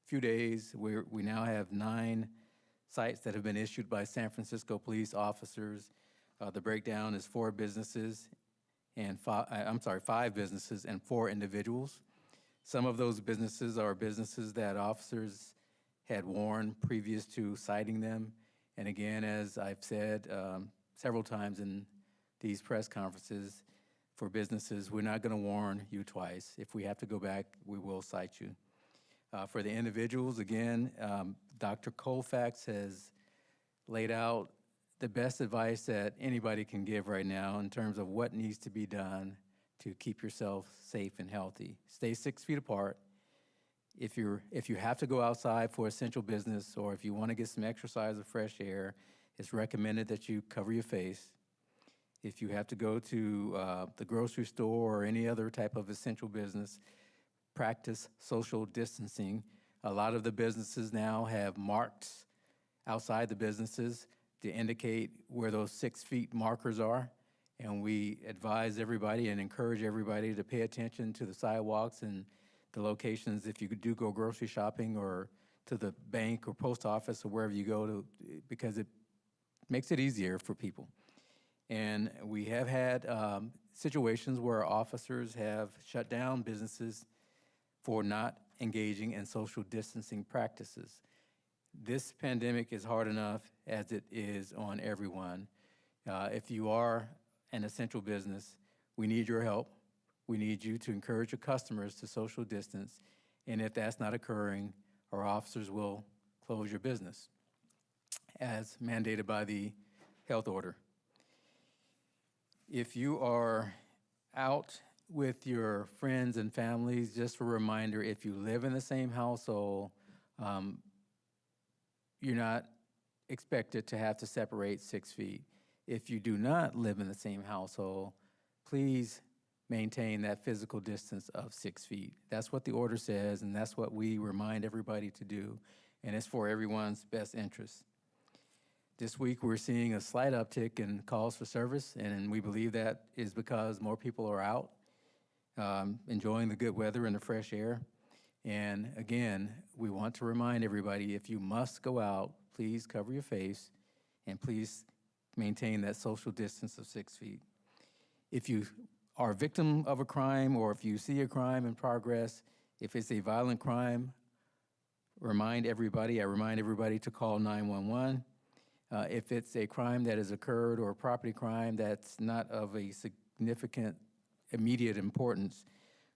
few days. We now have 9 sites that have been issued by San Francisco police officers. The breakdown is 5 businesses and 4 individuals. Some of those businesses are businesses that officers had warned previous to citing them. And again, as I've said several times in these press conferences, for businesses, we're not going to warn you twice. If we have to go back, we will cite you. For the individuals, again, Dr. Colfax has laid out the best advice that anybody can give right now in terms of what needs to be done to keep yourself safe and healthy. Stay 6 feet apart. If you have to go outside for essential business, or if you want to get some exercise or fresh air, it's recommended that you cover your face. If you have to go to the grocery store or any other type of essential business, practice social distancing. A lot of the businesses now have marks outside the businesses to indicate where those 6 feet markers are. And we advise everybody and encourage everybody to pay attention to the sidewalks and the locations if you do go grocery shopping, or to the bank or post office or wherever you go to, because it makes it easier for people. And we have had situations where officers have shut down businesses for not engaging in social distancing practices. This pandemic is hard enough as it is on everyone. If you are an essential business, we need your help. We need you to encourage your customers to social distance. And if that's not occurring, our officers will close your business as mandated by the health order. If you are out with your friends and families, just a reminder, if you live in the same household, you're not expected to have to separate 6 feet. If you do not live in the same household, please maintain that physical distance of 6 feet. That's what the order says, and that's what we remind everybody to do, and it's for everyone's best interest. This week, we're seeing a slight uptick in calls for service, and we believe that is because more people are out enjoying the good weather and the fresh air. And again, we want to remind everybody, if you must go out, please cover your face, and please maintain that social distance of 6 feet. If you are a victim of a crime, or if you see a crime in progress, If it's a violent crime, I remind everybody to call 911. If it's a crime that has occurred or a property crime that's not of a significant immediate importance,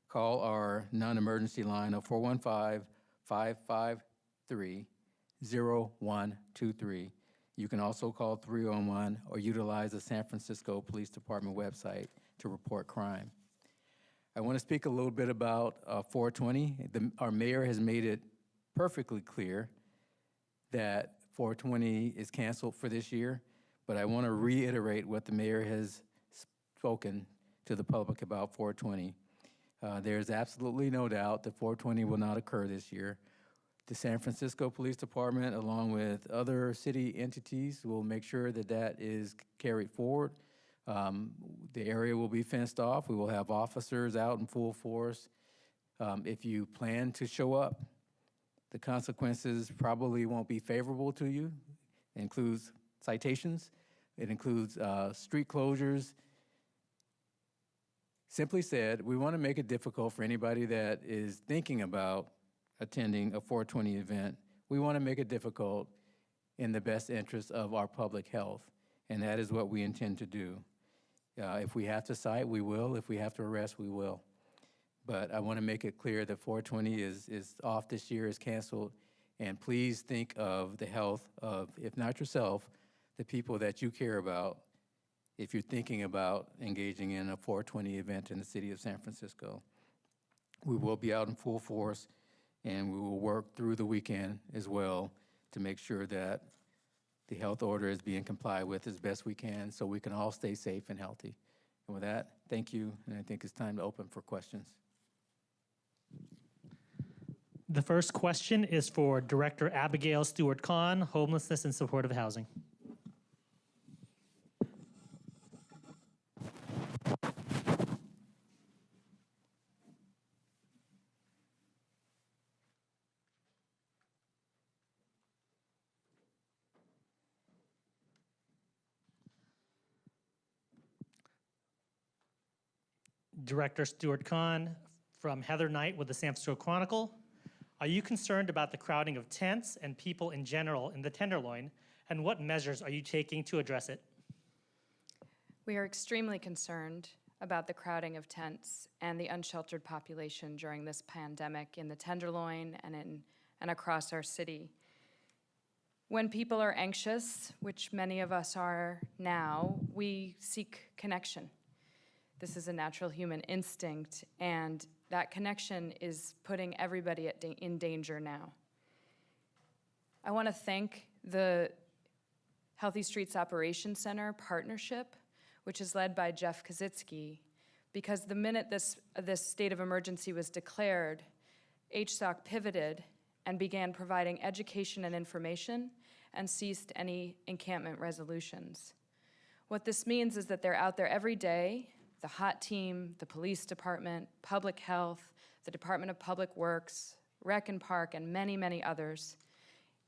call our non-emergency line of 415-553-0123. You can also call 311 or utilize the San Francisco Police Department website to report crime. I want to speak a little bit about 420. Our mayor has made it perfectly clear that 420 is canceled for this year, but I want to reiterate what the mayor has spoken to the public about 420. There's absolutely no doubt that 420 will not occur this year. The San Francisco Police Department, along with other city entities, will make sure that that is carried forward. The area will be fenced off. We will have officers out in full force. If you plan to show up, the consequences probably won't be favorable to you. It includes citations. It includes street closures. Simply said, we want to make it difficult for anybody that is thinking about attending a 420 event. We want to make it difficult in the best interest of our public health, and that is what we intend to do. If we have to cite, we will. If we have to arrest, we will. But I want to make it clear that 420 is off this year, is canceled, and please think of the health of, if not yourself, the people that you care about if you're thinking about engaging in a 420 event in the city of San Francisco. We will be out in full force, and we will work through the weekend as well to make sure that the health order is being complied with as best we can so we can all stay safe and healthy. And with that, thank you, and I think it's time to open for questions. The first question is for Director Abigail Stewart-Kahn, Homelessness and Supportive Housing. Director Stewart-Kahn, from Heather Knight with the San Francisco Chronicle. Are you concerned about the crowding of tents and people in general in the Tenderloin, and what measures are you taking to address it? We are extremely concerned about the crowding of tents and the unsheltered population during this pandemic in the Tenderloin and across our city. When people are anxious, which many of us are now, we seek connection. This is a natural human instinct, and that connection is putting everybody in danger now. I want to thank the Healthy Streets Operations Center partnership, which is led by Jeff Kazitsky, because the minute this state of emergency was declared, HSOC pivoted and began providing education and information and ceased any encampment resolutions. What this means is that they're out there every day, the HOT team, the police department, public health, the Department of Public Works, Rec and Park, and many, many others,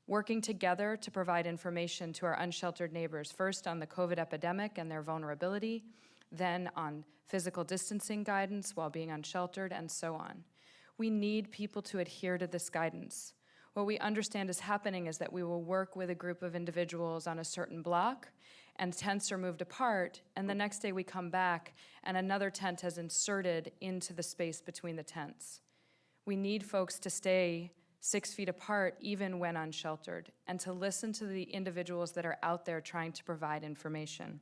working together to provide information to our unsheltered neighbors, first on the COVID epidemic and their vulnerability, then on physical distancing guidance while being unsheltered, and so on. We need people to adhere to this guidance. What we understand is happening is that we will work with a group of individuals on a certain block, and tents are moved apart, and the next day we come back and another tent has inserted into the space between the tents. We need folks to stay 6 feet apart even when unsheltered, and to listen to the individuals that are out there trying to provide information.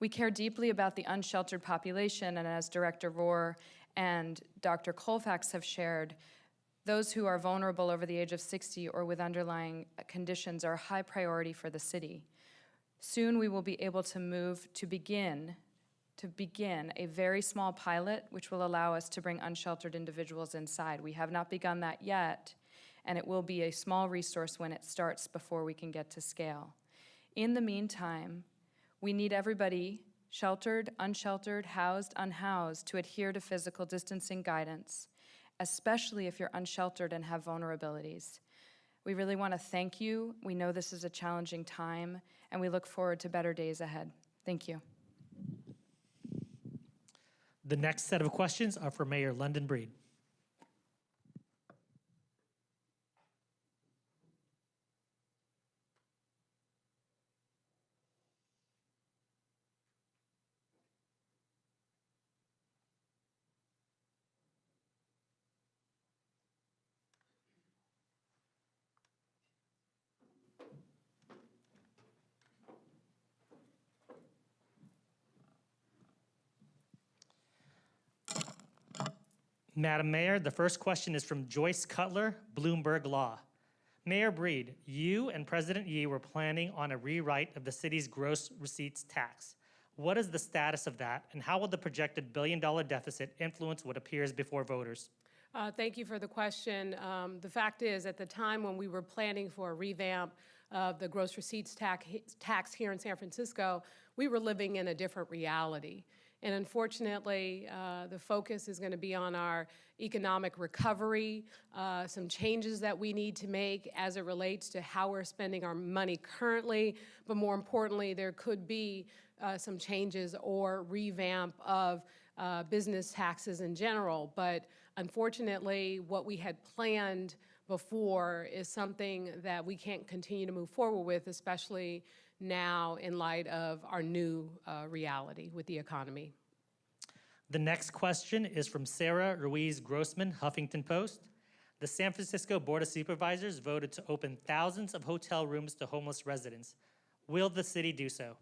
We care deeply about the unsheltered population, and as Director Rohr and Dr. Colfax have shared, those who are vulnerable over the age of 60 or with underlying conditions are a high priority for the city. Soon we will be able to begin a very small pilot, which will allow us to bring unsheltered individuals inside. We have not begun that yet, and it will be a small resource when it starts before we can get to scale. In the meantime, we need everybody, sheltered, unsheltered, housed, unhoused, to adhere to physical distancing guidance, especially if you're unsheltered and have vulnerabilities. We really want to thank you. We know this is a challenging time, and we look forward to better days ahead. Thank you. The next set of questions are for Mayor London Breed. Madam Mayor, the first question is from Joyce Cutler, Bloomberg Law. Mayor Breed, you and President Yi were planning on a rewrite of the city's gross receipts tax. What is the status of that, and how will the projected billion-dollar deficit influence what appears before voters? Thank you for the question. The fact is, at the time when we were planning for a revamp of the gross receipts tax here in San Francisco, we were living in a different reality. And unfortunately, the focus is going to be on our economic recovery, some changes that we need to make as it relates to how we're spending our money currently, but more importantly, there could be some changes or revamp of business taxes in general. But unfortunately, what we had planned before is something that we can't continue to move forward with, especially now in light of our new reality with the economy. The next question is from Sarah Ruiz Grossman, Huffington Post. The San Francisco Board of Supervisors voted to open thousands of hotel rooms to homeless residents. Will the city do so?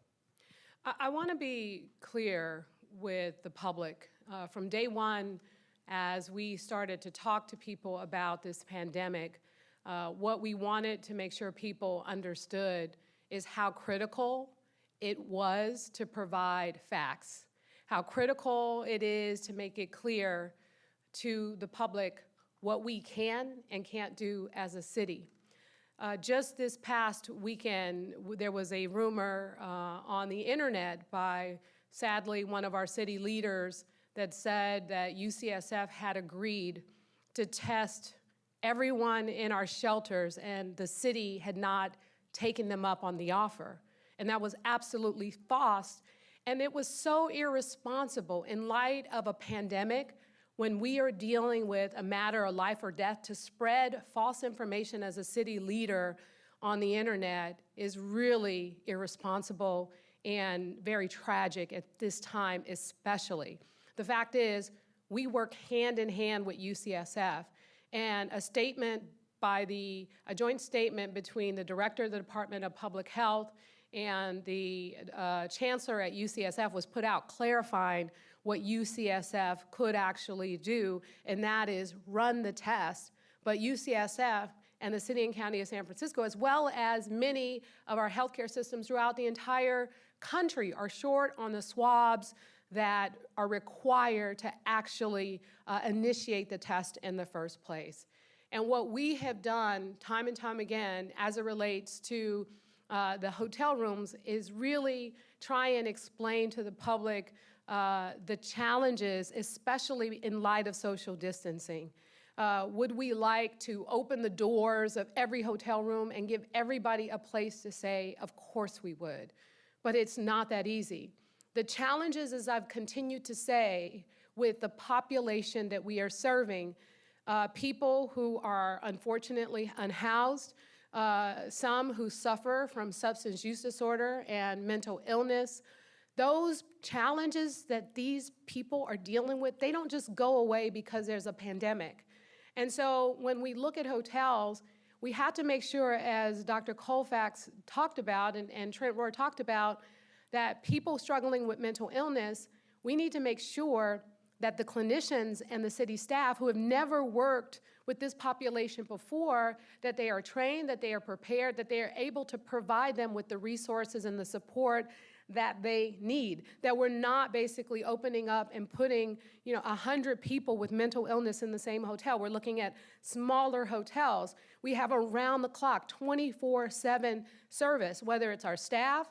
I want to be clear with the public. From day one, as we started to talk to people about this pandemic, what we wanted to make sure people understood is how critical it was to provide facts, how critical it is to make it clear to the public what we can and can't do as a city. Just this past weekend, there was a rumor on the internet by, sadly, one of our city leaders that said that UCSF had agreed to test everyone in our shelters and the city had not taken them up on the offer. And that was absolutely false. And it was so irresponsible in light of a pandemic when we are dealing with a matter of life or death. To spread false information as a city leader on the internet is really irresponsible and very tragic at this time especially. The fact is, we work hand in hand with UCSF, and a joint statement between the director of the Department of Public Health and the chancellor at UCSF was put out clarifying what UCSF could actually do, and that is run the test. But UCSF and the City and County of San Francisco, as well as many of our healthcare systems throughout the entire country, are short on the swabs that are required to actually initiate the test in the first place. And what we have done time and time again as it relates to the hotel rooms is really try and explain to the public the challenges, especially in light of social distancing. Would we like to open the doors of every hotel room and give everybody a place to stay? Of course we would, but it's not that easy. The challenges, as I've continued to say, with the population that we are serving, people who are unfortunately unhoused, some who suffer from substance use disorder and mental illness, those challenges that these people are dealing with, they don't just go away because there's a pandemic. And so when we look at hotels, we have to make sure, as Dr. Colfax talked about and Trent Rohr talked about, that people struggling with mental illness, we need to make sure that the clinicians and the city staff who have never worked with this population before, that they are trained, that they are prepared, that they are able to provide them with the resources and the support that they need, that we're not basically opening up and putting 100 people with mental illness in the same hotel. We're looking at smaller hotels. We have around-the-clock, 24/7 service, whether it's our staff,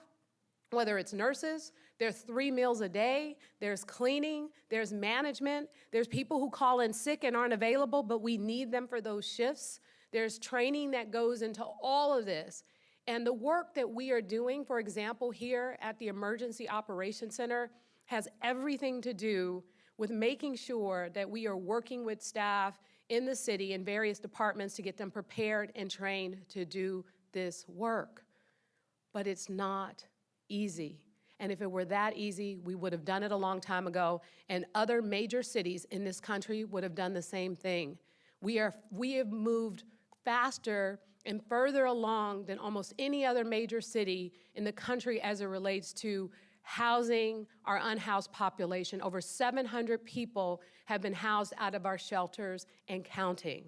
whether it's nurses. There's 3 meals a day, there's cleaning, there's management, there's people who call in sick and aren't available, but we need them for those shifts. There's training that goes into all of this. And the work that we are doing, for example, here at the Emergency Operations Center, has everything to do with making sure that we are working with staff in the city in various departments to get them prepared and trained to do this work. But it's not easy. And if it were that easy, we would have done it a long time ago, and other major cities in this country would have done the same thing. We have moved faster and further along than almost any other major city in the country as it relates to housing our unhoused population. Over 700 people have been housed out of our shelters and counting.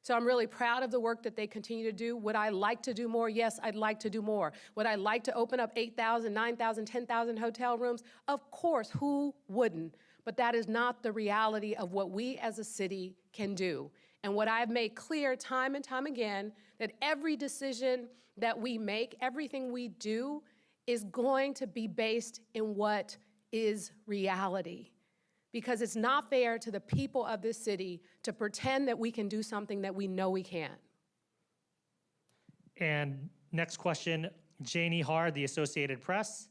So I'm really proud of the work that they continue to do. Would I like to do more? Yes, I'd like to do more. Would I like to open up 8,000, 9,000, 10,000 hotel rooms? Of course, who wouldn't? But that is not the reality of what we as a city can do. And what I've made clear time and time again, that every decision that we make, everything we do, is going to be based in what is reality. Because it's not fair to the people of this city to pretend that we can do something that we know we can't. And next question, Janie Hard, the Associated Press.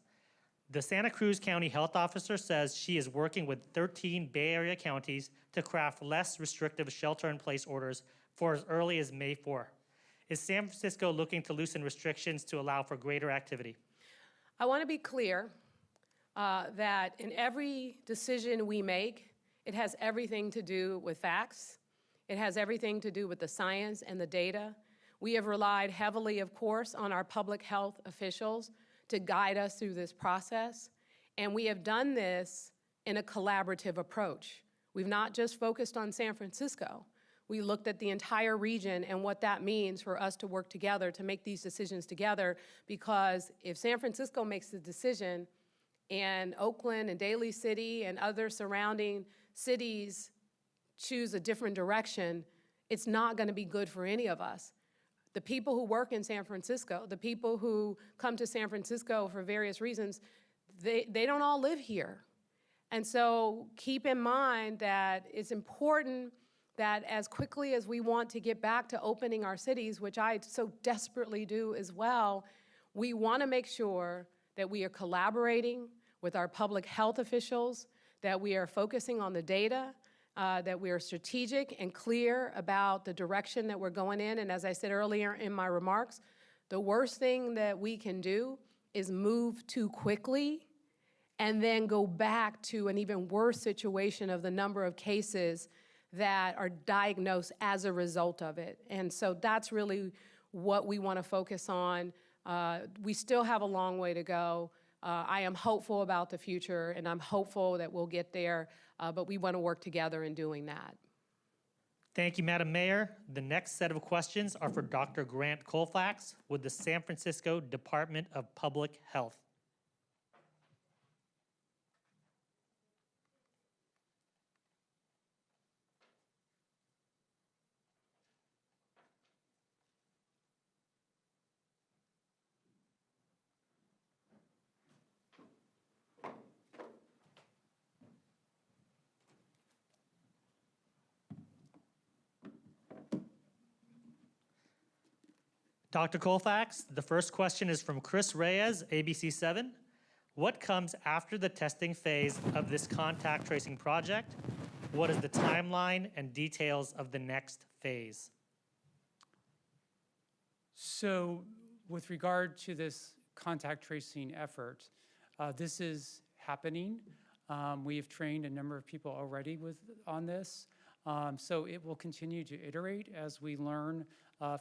The Santa Cruz County Health Officer says she is working with 13 Bay Area counties to craft less restrictive shelter-in-place orders for as early as May 4. Is San Francisco looking to loosen restrictions to allow for greater activity? I want to be clear that in every decision we make, it has everything to do with facts. It has everything to do with the science and the data. We have relied heavily, of course, on our public health officials to guide us through this process. And we have done this in a collaborative approach. We've not just focused on San Francisco. We looked at the entire region and what that means for us to work together to make these decisions together, because if San Francisco makes the decision and Oakland and Daly City and other surrounding cities choose a different direction, it's not going to be good for any of us. The people who work in San Francisco, the people who come to San Francisco for various reasons, they don't all live here. And so keep in mind that it's important that as quickly as we want to get back to opening our cities, which I so desperately do as well, we want to make sure that we are collaborating with our public health officials, that we are focusing on the data, that we are strategic and clear about the direction that we're going in. And as I said earlier in my remarks, the worst thing that we can do is move too quickly and then go back to an even worse situation of the number of cases that are diagnosed as a result of it. And so that's really what we want to focus on. We still have a long way to go. I am hopeful about the future, and I'm hopeful that we'll get there, but we want to work together in doing that. Thank you, Madam Mayor. The next set of questions are for Dr. Grant Colfax with the San Francisco Department of Public Health. Dr. Colfax, the first question is from Chris Reyes, ABC7. What comes after the testing phase of this contact tracing project? What is the timeline and details of the next phase? So with regard to this contact tracing effort, this is happening. We have trained a number of people already on this. So it will continue to iterate as we learn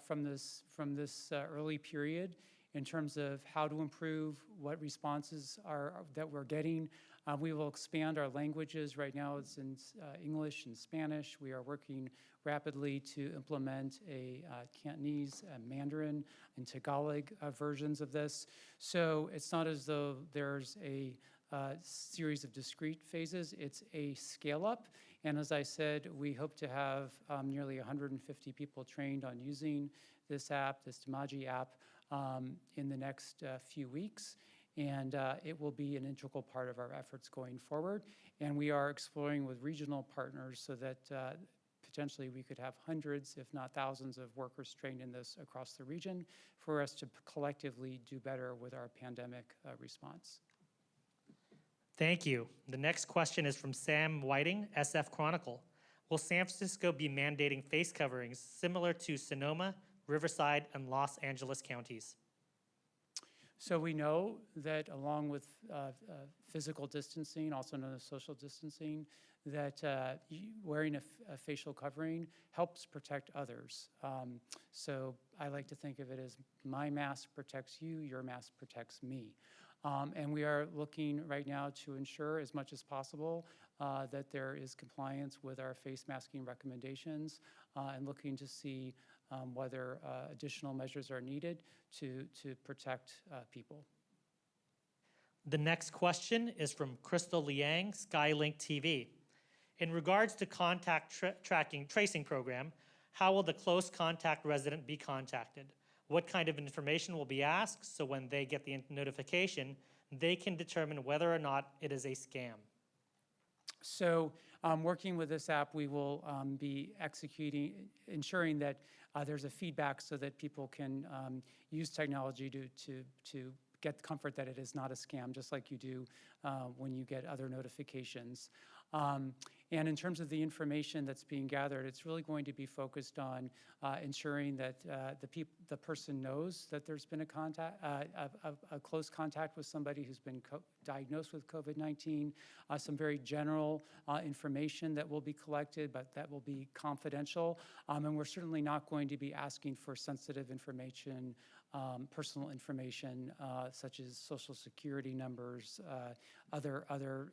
from this early period in terms of how to improve, what responses that we're getting. We will expand our languages. Right now it's in English and Spanish. We are working rapidly to implement a Cantonese, a Mandarin, and Tagalog versions of this. So it's not as though there's a series of discrete phases. It's a scale up. And as I said, we hope to have nearly 150 people trained on using this app, this Tamaji app, in the next few weeks. And it will be an integral part of our efforts going forward. And we are exploring with regional partners so that potentially we could have hundreds, if not thousands, of workers trained in this across the region for us to collectively do better with our pandemic response. Thank you. The next question is from Sam Whiting, SF Chronicle. Will San Francisco be mandating face coverings similar to Sonoma, Riverside, and Los Angeles counties? So we know that along with physical distancing, also known as social distancing, that wearing a facial covering helps protect others. So I like to think of it as my mask protects you, your mask protects me. And we are looking right now to ensure as much as possible that there is compliance with our face masking recommendations and looking to see whether additional measures are needed to protect people. The next question is from Crystal Liang, Skylink TV. In regards to contact tracing program, how will the close contact resident be contacted? What kind of information will be asked so when they get the notification, they can determine whether or not it is a scam? So working with this app, we will be ensuring that there's a feedback so that people can use technology to get comfort that it is not a scam, just like you do when you get other notifications. And in terms of the information that's being gathered, it's really going to be focused on ensuring that the person knows that there's been a close contact with somebody who's been diagnosed with COVID-19, some very general information that will be collected, but that will be confidential. And we're certainly not going to be asking for sensitive information, personal information such as social security numbers, other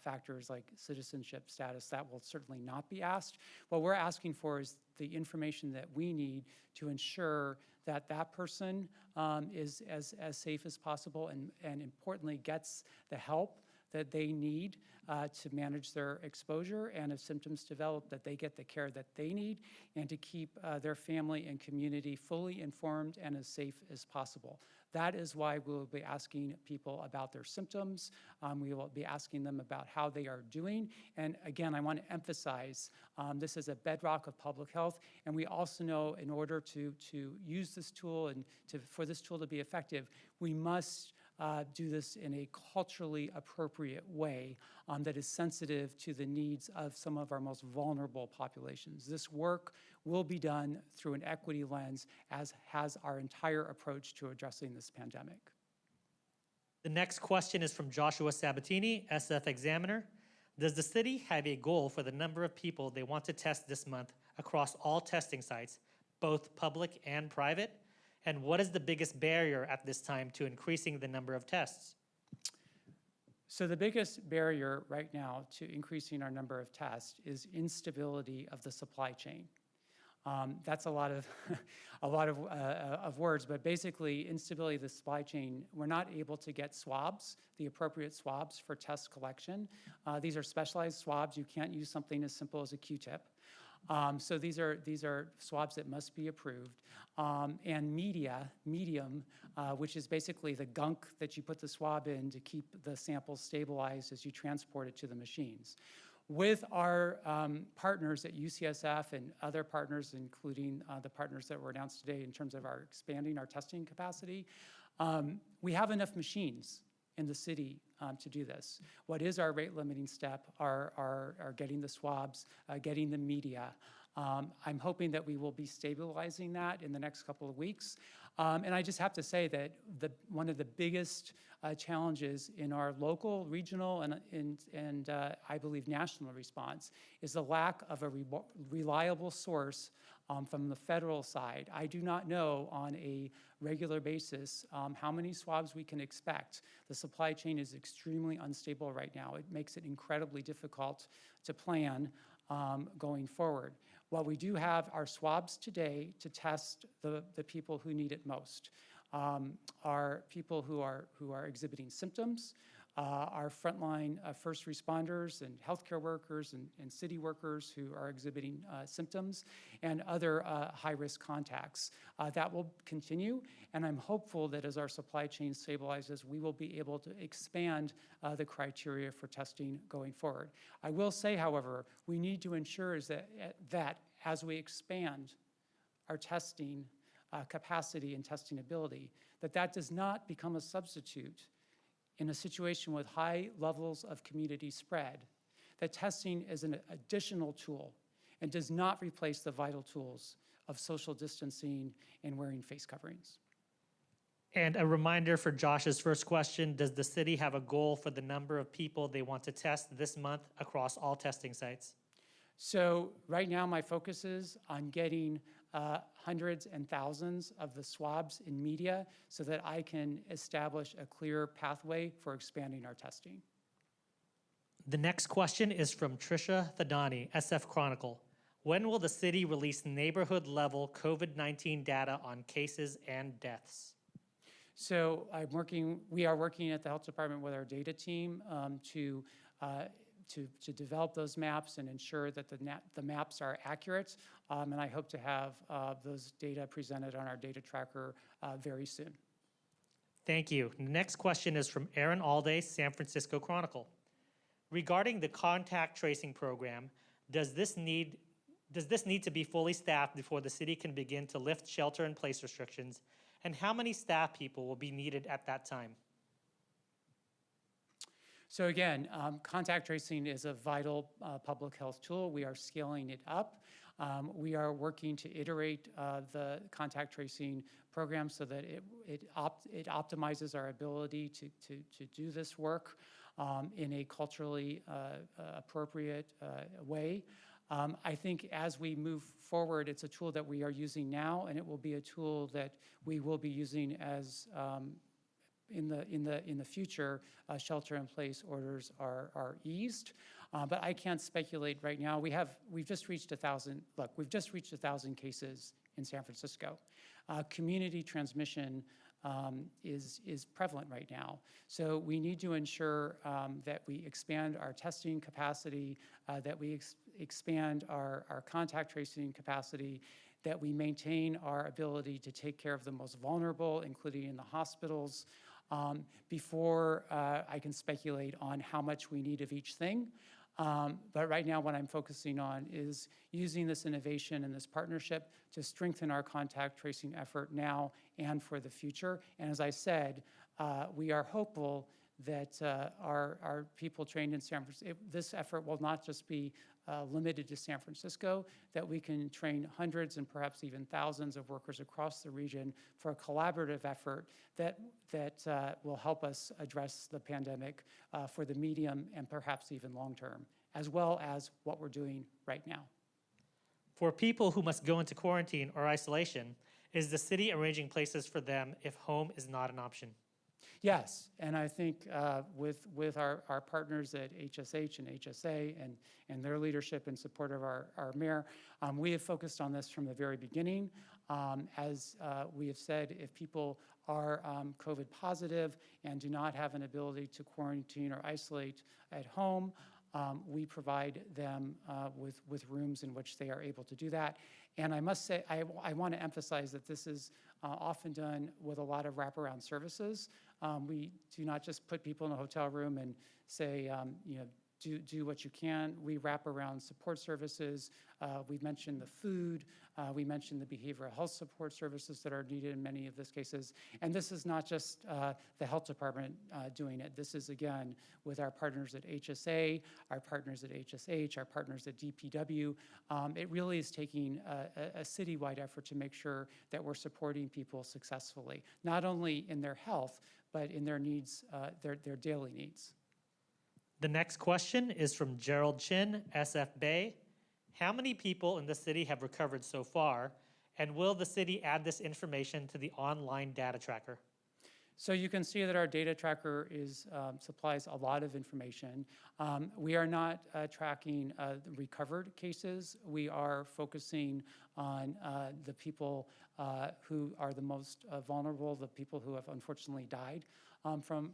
factors like citizenship status. That will certainly not be asked. What we're asking for is the information that we need to ensure that that person is as safe as possible and importantly gets the help that they need to manage their exposure, and if symptoms develop, that they get the care that they need, and to keep their family and community fully informed and as safe as possible. That is why we will be asking people about their symptoms. We will be asking them about how they are doing. And again, I want to emphasize this is a bedrock of public health. And we also know in order to use this tool and for this tool to be effective, we must do this in a culturally appropriate way that is sensitive to the needs of some of our most vulnerable populations. This work will be done through an equity lens, as has our entire approach to addressing this pandemic. The next question is from Joshua Sabatini, SF Examiner. Does the city have a goal for the number of people they want to test this month across all testing sites, both public and private? And what is the biggest barrier at this time to increasing the number of tests? So the biggest barrier right now to increasing our number of tests is instability of the supply chain. That's a lot of words, but basically instability of the supply chain. We're not able to get swabs, the appropriate swabs for test collection. These are specialized swabs. You can't use something as simple as a Q-tip. So these are swabs that must be approved. And medium, which is basically the gunk that you put the swab in to keep the sample stabilized as you transport it to the machines. With our partners at UCSF and other partners, including the partners that were announced today in terms of our expanding our testing capacity, we have enough machines in the city to do this. What is our rate limiting step are getting the swabs, getting the media. I'm hoping that we will be stabilizing that in the next couple of weeks. And I just have to say that one of the biggest challenges in our local, regional, and I believe national response is the lack of a reliable source from the federal side. I do not know on a regular basis how many swabs we can expect. The supply chain is extremely unstable right now. It makes it incredibly difficult to plan going forward. What we do have are swabs today to test the people who need it most. Are people who are exhibiting symptoms, our frontline first responders and healthcare workers and city workers who are exhibiting symptoms, and other high-risk contacts. That will continue, and I'm hopeful that as our supply chain stabilizes, we will be able to expand the criteria for testing going forward. I will say, however, we need to ensure that as we expand our testing capacity and testing ability, that does not become a substitute in a situation with high levels of community spread, that testing is an additional tool and does not replace the vital tools of social distancing and wearing face coverings. And a reminder for Josh's first question, does the city have a goal for the number of people they want to test this month across all testing sites? So right now my focus is on getting hundreds and thousands of the swabs in media so that I can establish a clear pathway for expanding our testing. The next question is from Trisha Thadani, SF Chronicle. When will the city release neighborhood-level COVID-19 data on cases and deaths? So we are working at the health department with our data team to develop those maps and ensure that the maps are accurate. And I hope to have those data presented on our data tracker very soon. Thank you. The next question is from Aaron Alday, San Francisco Chronicle. Regarding the contact tracing program, does this need to be fully staffed before the city can begin to lift shelter-in-place restrictions? And how many staff people will be needed at that time? So again, contact tracing is a vital public health tool. We are scaling it up. We are working to iterate the contact tracing program so that it optimizes our ability to do this work in a culturally appropriate way. I think as we move forward, it's a tool that we are using now, and it will be a tool that we will be using as in the future shelter-in-place orders are eased. But I can't speculate right now. We've just reached 1,000. Look, we've just reached 1,000 cases in San Francisco. Community transmission is prevalent right now. So we need to ensure that we expand our testing capacity, that we expand our contact tracing capacity, that we maintain our ability to take care of the most vulnerable, including in the hospitals, before I can speculate on how much we need of each thing. But right now what I'm focusing on is using this innovation and this partnership to strengthen our contact tracing effort now and for the future. And as I said, we are hopeful that our people trained in San Francisco, this effort will not just be limited to San Francisco, that we can train hundreds and perhaps even thousands of workers across the region for a collaborative effort that will help us address the pandemic for the medium and perhaps even long term, as well as what we're doing right now. For people who must go into quarantine or isolation, is the city arranging places for them if home is not an option? Yes, and I think with our partners at HSH and HSA and their leadership and support of our mayor, we have focused on this from the very beginning. As we have said, if people are COVID positive and do not have an ability to quarantine or isolate at home, we provide them with rooms in which they are able to do that. And I must say, I want to emphasize that this is often done with a lot of wraparound services. We do not just put people in a hotel room and say, do what you can. We wrap around support services. We've mentioned the food. We mentioned the behavioral health support services that are needed in many of these cases. And this is not just the health department doing it. This is, again, with our partners at HSA, our partners at HSH, our partners at DPW. It really is taking a citywide effort to make sure that we're supporting people successfully, not only in their health, but in their needs, their daily needs. The next question is from Gerald Chin, SF Bay. How many people in the city have recovered so far, and will the city add this information to the online data tracker? So you can see that our data tracker supplies a lot of information. We are not tracking recovered cases. We are focusing on the people who are the most vulnerable, the people who have unfortunately died from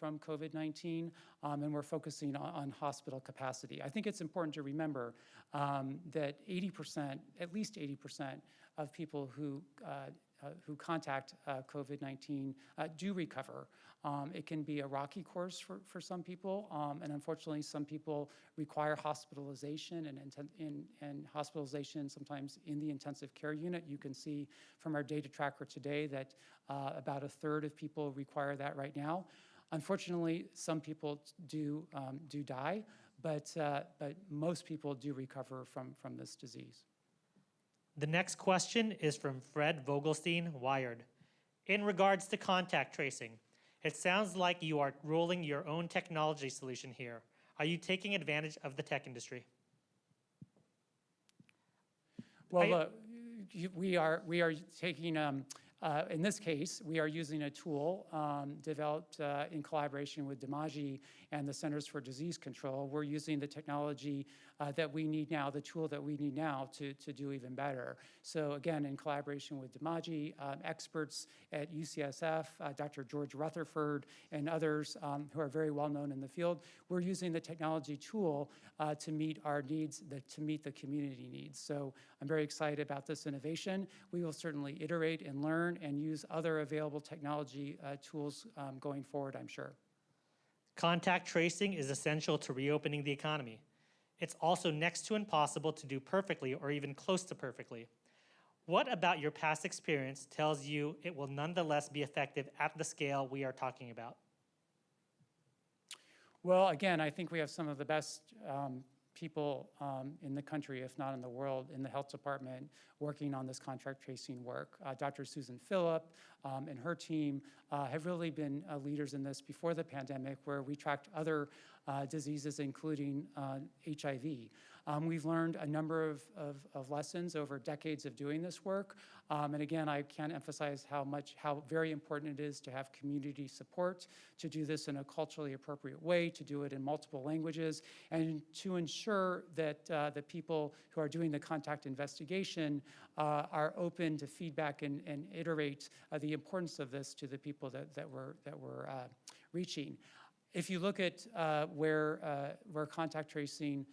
COVID-19, and we're focusing on hospital capacity. I think it's important to remember that at least 80% of people who contact COVID-19 do recover. It can be a rocky course for some people, and unfortunately some people require hospitalization and hospitalization sometimes in the intensive care unit. You can see from our data tracker today that about 1/3 of people require that right now. Unfortunately, some people do die, but most people do recover from this disease. The next question is from Fred Vogelstein, Wired. In regards to contact tracing, it sounds like you are rolling your own technology solution here. Are you taking advantage of the tech industry? Well, look, we are taking, in this case, we are using a tool developed in collaboration with DMAGI and the Centers for Disease Control. We're using the technology that we need now, the tool that we need now to do even better. So again, in collaboration with DMAGI, experts at UCSF, Dr. George Rutherford, and others who are very well known in the field, we're using the technology tool to meet our needs, to meet the community needs. So I'm very excited about this innovation. We will certainly iterate and learn and use other available technology tools going forward, I'm sure. Contact tracing is essential to reopening the economy. It's also next to impossible to do perfectly or even close to perfectly. What about your past experience tells you it will nonetheless be effective at the scale we are talking about? Well, again, I think we have some of the best people in the country, if not in the world, in the health department working on this contact tracing work. Dr. Susan Phillip and her team have really been leaders in this before the pandemic, where we tracked other diseases, including HIV. We've learned a number of lessons over decades of doing this work. And again, I can't emphasize how very important it is to have community support, to do this in a culturally appropriate way, to do it in multiple languages, and to ensure that the people who are doing the contact investigation are open to feedback and iterate the importance of this to the people that we're reaching. If you look at where contact tracing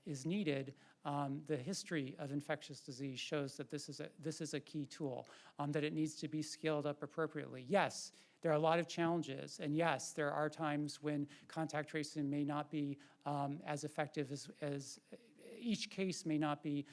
is needed, the history of infectious disease shows that this is a key tool, that it needs to be scaled up appropriately. Yes, there are a lot of challenges, and yes, there are times when contact tracing may not be as effective as each case may not be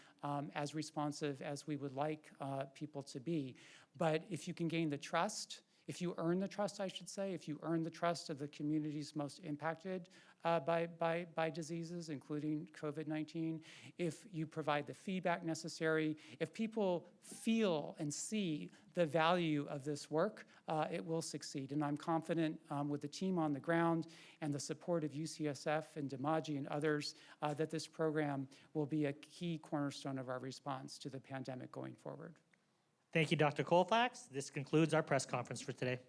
as responsive as we would like people to be. But if you can gain the trust, if you earn the trust, I should say, if you earn the trust of the communities most impacted by diseases, including COVID-19, if you provide the feedback necessary, if people feel and see the value of this work, it will succeed. And I'm confident with the team on the ground and the support of UCSF and DMAGI and others that this program will be a key cornerstone of our response to the pandemic going forward. Thank you, Dr. Colfax. This concludes our press conference for today.